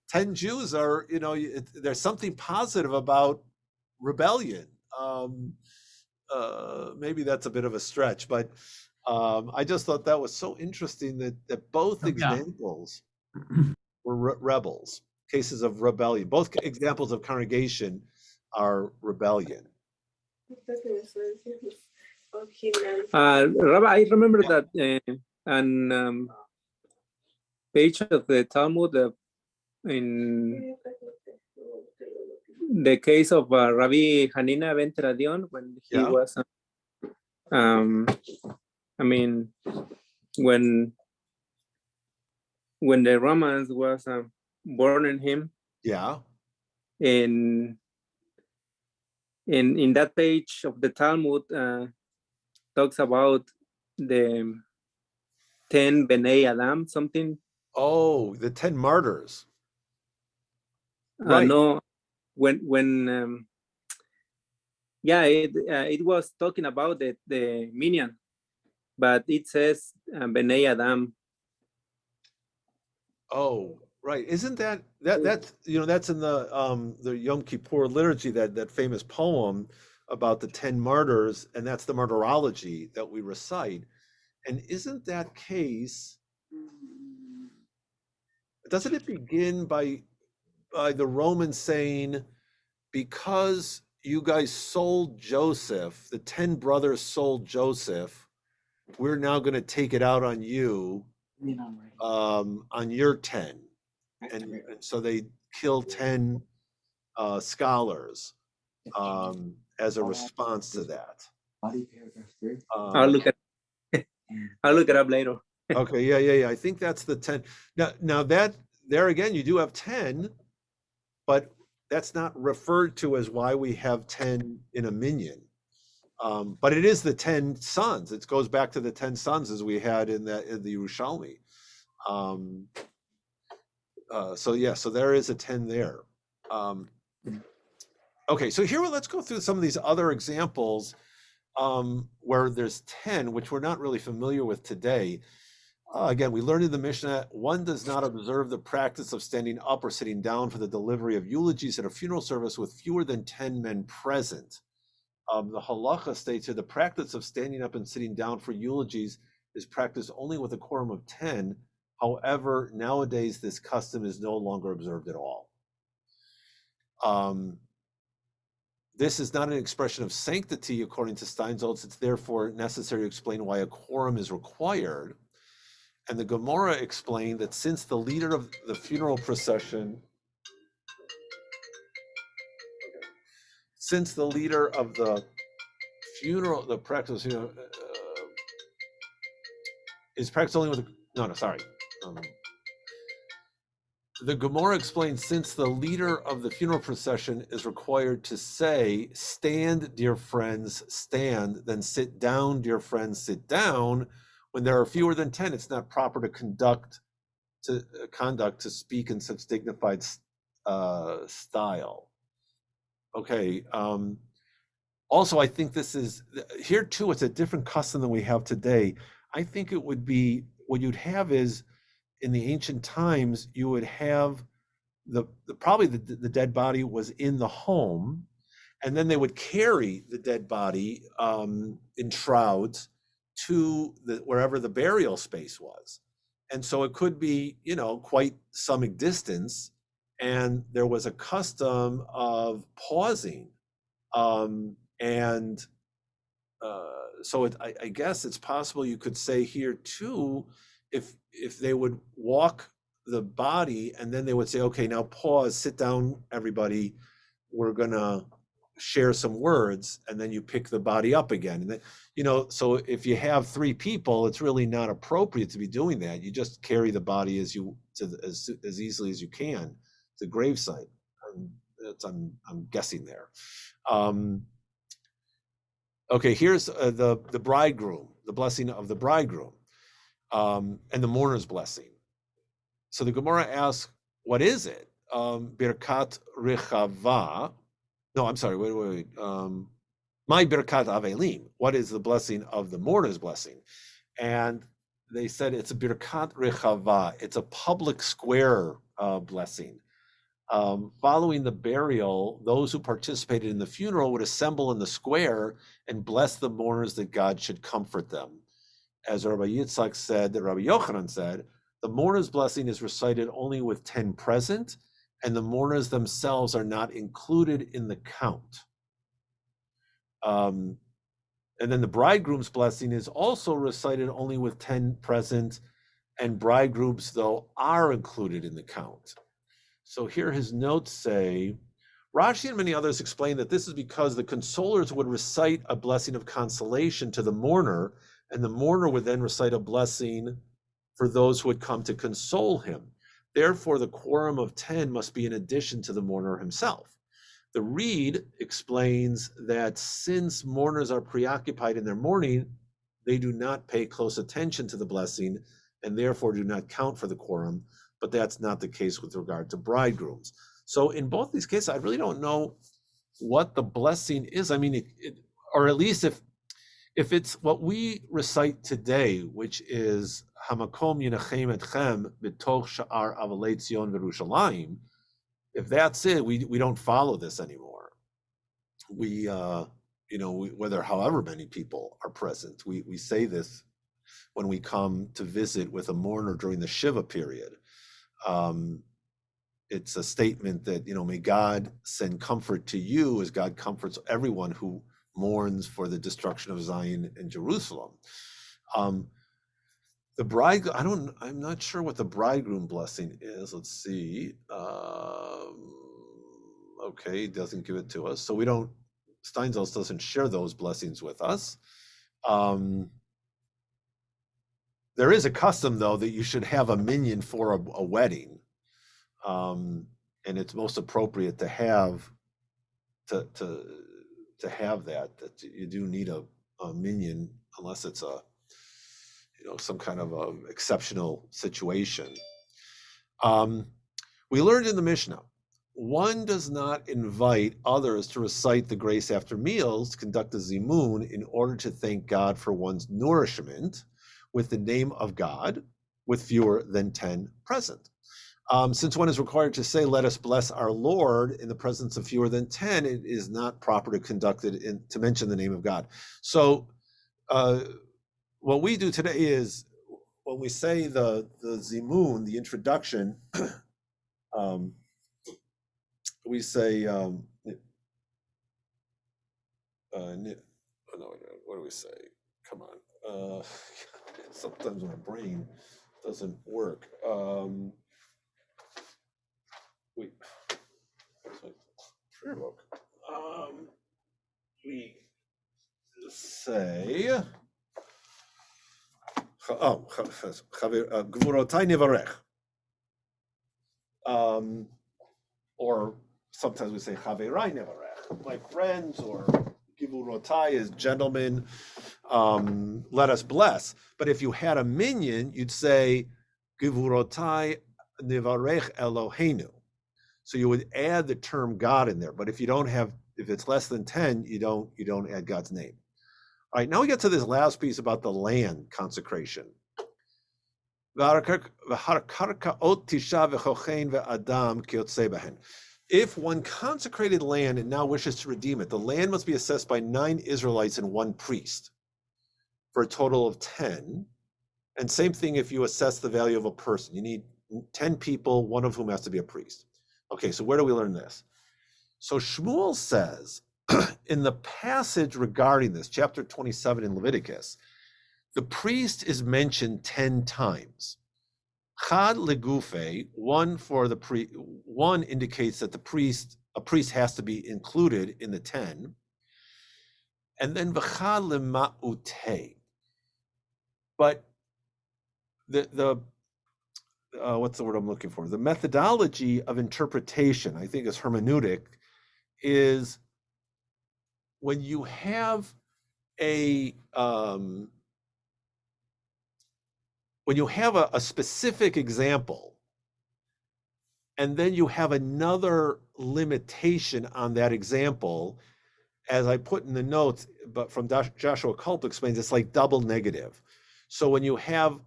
10 Jews are, you know, there's something positive about rebellion. Maybe that's a bit of a stretch, but I just thought that was so interesting that both Yeah. examples were rebels, cases of rebellion. Both examples of congregation are rebellion. Rabbi, I remember that on page of the Talmud in the case of Rabbi Hanina ben Teradion when he Yeah. was, I mean, when the Romans was burning him, Yeah. in that page of the Talmud talks about the 10 Bnei Adam something. Oh, the 10 martyrs. Right. No, when yeah, it was talking about the minion, but it says Bnei Adam. Oh, right. Isn't that's you know, that's in the Yom Kippur liturgy, that famous poem about the 10 martyrs, and that's the martyrology that we recite. And isn't that case, doesn't it begin by the Romans saying, because you guys sold Joseph, the 10 brothers sold Joseph, we're now going to take it out on you, on your 10. And so they kill 10 scholars as a response to that. I'll look it up later. Okay, yeah. I think that's the 10. Now that there again, you do have 10, but that's not referred to as why we have 10 in a minion. But it is the 10 sons. It goes back to the 10 sons as we had in the Yerushalmi. So there is a 10 there. Okay, so here let's go through some of these other examples where there's 10, which we're not really familiar with today. Again, we learned in the Mishnah, one does not observe the practice of standing up or sitting down for the delivery of eulogies at a funeral service with fewer than 10 men present. The halacha states here, the practice of standing up and sitting down for eulogies is practiced only with a quorum of 10. However, nowadays this custom is no longer observed at all. This is not an expression of sanctity, according to Steinsaltz. It's therefore necessary to explain why a quorum is required. And the Gemara explained that since the leader of the funeral procession, since the leader of the funeral, the practice, is practiced only with, the Gemara explains, since the leader of the funeral procession is required to say, stand, dear friends, stand, then sit down, dear friends, sit down. When there are fewer than 10, it's not proper to conduct to speak in such dignified style. Okay. Also, I think this is, here too, it's a different custom than we have today. I think it would be, what you'd have is, in the ancient times, you would have probably the dead body was in the home, and then they would carry the dead body in shrouds to wherever the burial space was. And so it could be, quite some distance, and there was a custom of pausing. So I guess it's possible you could say here too, if they would walk the body and then they would say, okay, now pause, sit down, everybody, we're gonna share some words, and then you pick the body up again. And then, so if you have 3 people, it's really not appropriate to be doing that. You just carry the body as easily as you can to the gravesite. I'm guessing there. Okay, here's the bridegroom, the blessing of the bridegroom, and the mourner's blessing. So the Gemara asks, what is it? Birkat Rechava. No, I'm sorry, wait. My Birkat Avelim. What is the blessing of the mourner's blessing? And they said it's a Birkat Rechava. It's a public square blessing. Following the burial, those who participated in the funeral would assemble in the square and bless the mourners that God should comfort them. As Rabbi Yitzchak said, that Rabbi Yochanan said, the mourner's blessing is recited only with 10 present, and the mourners themselves are not included in the count. And then the bridegroom's blessing is also recited only with 10 present, and bridegrooms, though, are included in the count. So here his notes say, Rashi and many others explain that this is because the consolers would recite a blessing of consolation to the mourner, and the mourner would then recite a blessing for those who would come to console him. Therefore, the quorum of 10 must be in addition to the mourner himself. The Reed explains that since mourners are preoccupied in their mourning, they do not pay close attention to the blessing and therefore do not count for the quorum, but that's not the case with regard to bridegrooms. So in both these cases, I really don't know what the blessing is. I mean, or at least if it's what we recite today, which is Hamakom Yinachem Etchem B'toch Sha'ar Avalei Tzion V'Yerushalayim, if that's it, we don't follow this anymore. We whether however many people are present, we say this when we come to visit with a mourner during the Shiva period. It's a statement that, may God send comfort to you as God comforts everyone who mourns for the destruction of Zion and Jerusalem. The bride, I'm not sure what the bridegroom blessing is. Let's see. Okay, doesn't give it to us. So Steinsaltz doesn't share those blessings with us. There is a custom, though, that you should have a minyan for a wedding. And it's most appropriate to have that you do need a minyan, unless it's some kind of a exceptional situation. We learned in the Mishnah, one does not invite others to recite the grace after meals, to conduct a zimun in order to thank God for one's nourishment with the name of God, with fewer than 10 present. Since one is required to say, "Let us bless our Lord" in the presence of fewer than 10, it is not proper to mention the name of God. So what we do today is when we say the Zimun, the introduction, we say, what do we say? Come on. Sometimes my brain doesn't work. Wait, where's my prayer book? We say, Gvurotai Nevarech. Or sometimes we say Chaverai Nevarech, my friends, or Givurotai is gentlemen, let us bless. But if you had a minion, you'd say Givurotai Nevarech Eloheinu. So you would add the term God in there. But if it's less than 10, you don't add God's name. All right, now we get to this last piece about the land consecration. If one consecrated land and now wishes to redeem it, the land must be assessed by 9 Israelites and 1 priest for a total of 10. And same thing if you assess the value of a person. You need 10 people, one of whom has to be a priest. Okay, so where do we learn this? So Shmuel says in the passage regarding this, chapter 27 in Leviticus, the priest is mentioned 10 times. Chad legufe, one indicates that a priest has to be included in the 10. And then v'chad lema'ute. But the what's the word I'm looking for? The methodology of interpretation, I think is hermeneutic, is when you have a specific example, and then you have another limitation on that example, as I put in the notes, but from Joshua Culp explains, it's like double negative. So when you have,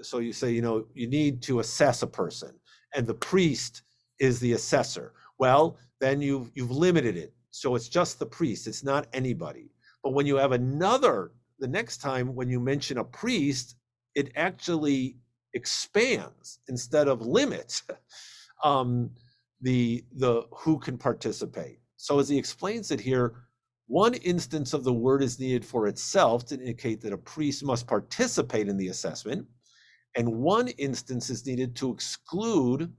so you say, you need to assess a person, and the priest is the assessor. Well, then you've limited it. So it's just the priest, it's not anybody. But when you have the next time when you mention a priest, it actually expands instead of limits the who can participate. So as he explains it here, one instance of the word is needed for itself to indicate that a priest must participate in the assessment, and one instance is needed to exclude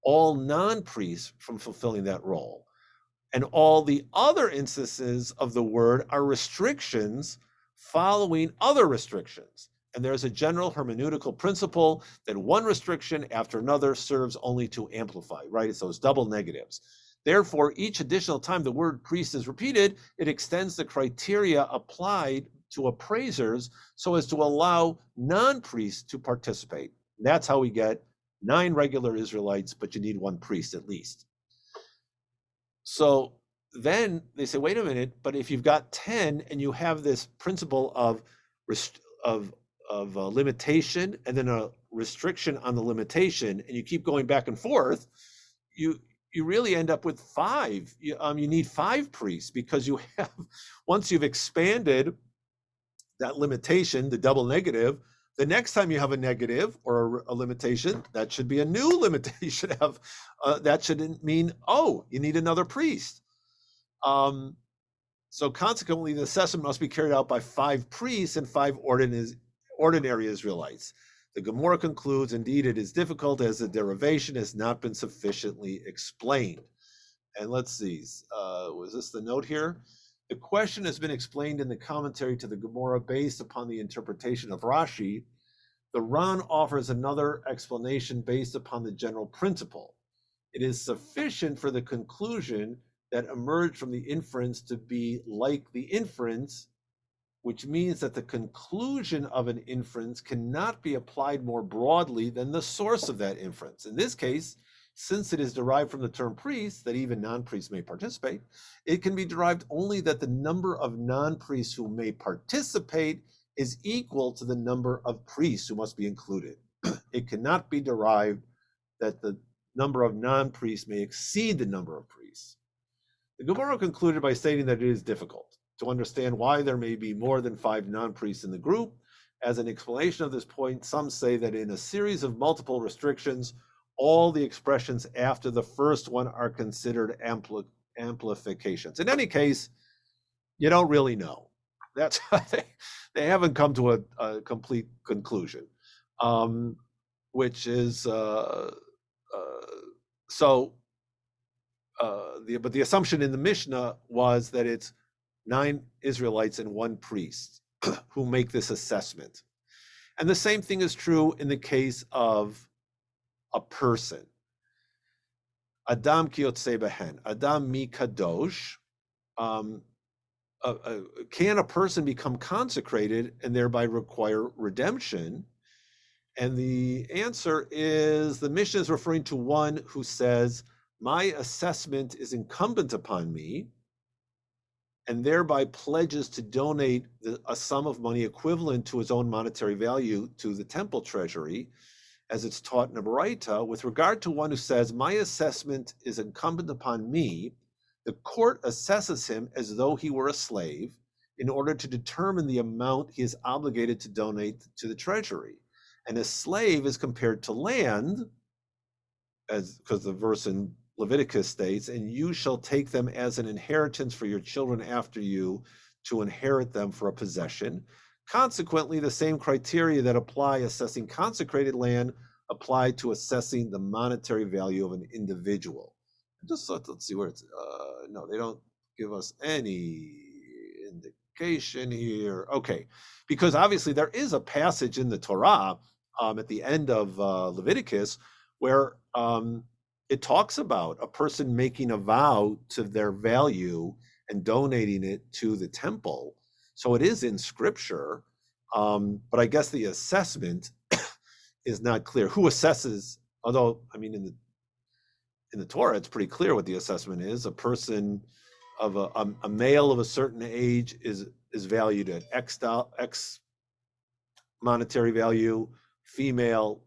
all non-priests from fulfilling that role. And all the other instances of the word are restrictions following other restrictions. And there's a general hermeneutical principle that one restriction after another serves only to amplify, right? It's those double negatives. Therefore, each additional time the word priest is repeated, it extends the criteria applied to appraisers so as to allow non-priests to participate. That's how we get 9 regular Israelites, but you need 1 priest at least. So then they say, wait a minute, but if you've got 10 and you have this principle of limitation and then a restriction on the limitation, and you keep going back and forth, you really end up with 5. You need 5 priests, because you have, once you've expanded that limitation, the double negative, the next time you have a negative or a limitation, that should be a new limitation. That shouldn't mean, you need another priest. So consequently, the assessment must be carried out by 5 priests and 5 ordinary Israelites. The Gemara concludes, indeed, it is difficult as the derivation has not been sufficiently explained. And let's see, was this the note here? The question has been explained in the commentary to the Gemara based upon the interpretation of Rashi. The Ran offers another explanation based upon the general principle. It is sufficient for the conclusion that emerged from the inference to be like the inference, which means that the conclusion of an inference cannot be applied more broadly than the source of that inference. In this case, since it is derived from the term priest, that even non-priests may participate, it can be derived only that the number of non-priests who may participate is equal to the number of priests who must be included. it cannot be derived that the number of non-priests may exceed the number of priests. The Gemara concluded by stating that it is difficult to understand why there may be more than 5 non-priests in the group. As an explanation of this point, some say that in a series of multiple restrictions, all the expressions after the first one are considered amplifications. In any case, you don't really know. That's they haven't come to a complete conclusion, which is but the assumption in the Mishnah was that it's 9 Israelites and 1 priest who make this assessment. And the same thing is true in the case of a person. Adam ki yotzei behen, Adam mi kadosh. Can a person become consecrated and thereby require redemption? And the answer is the Mishnah is referring to one who says, my assessment is incumbent upon me, and thereby pledges to donate a sum of money equivalent to his own monetary value to the temple treasury, as it's taught in a Baraita. With regard to one who says, my assessment is incumbent upon me, the court assesses him as though he were a slave in order to determine the amount he is obligated to donate to the treasury. And a slave is compared to land, because the verse in Leviticus states, and you shall take them as an inheritance for your children after you to inherit them for a possession. Consequently, the same criteria that apply assessing consecrated land apply to assessing the monetary value of an individual. Just let's see where it's, no, they don't give us any indication here. Okay, because obviously there is a passage in the Torah at the end of Leviticus where it talks about a person making a vow to their value and donating it to the temple. So it is in scripture, but I guess the assessment is not clear. Who assesses? Although, I mean, in the Torah, it's pretty clear what the assessment is. A person of a male of a certain age is valued at X monetary value. Female,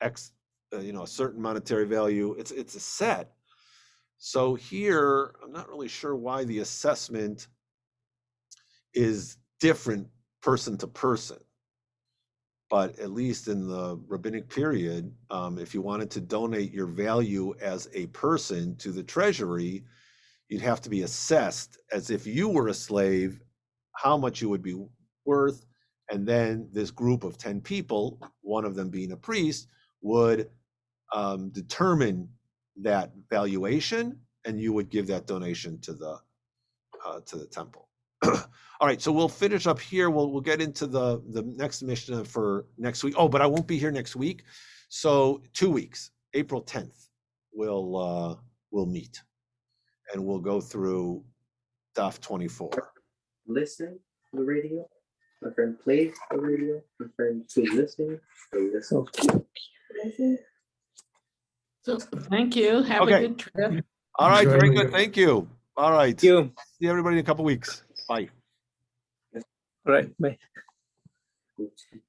X, a certain monetary value. It's a set. So here, I'm not really sure why the assessment is different person to person. But at least in the rabbinic period, if you wanted to donate your value as a person to the treasury, you'd have to be assessed as if you were a slave, how much you would be worth. And then this group of 10 people, one of them being a priest, would determine that valuation, and you would give that donation to the temple. All right, so we'll finish up here. We'll get into the next Mishnah for next week. Oh, but I won't be here next week. So 2 weeks, April 10th, we'll meet, and we'll go through Daf 24. Listen to the radio. My friend plays the radio. My friend please listen. Listen. So thank you. Have Okay. a good trip. All right, Enjoy very your- good. Thank you. All right. Thank you. See everybody in a couple weeks. Bye. All right. Bye.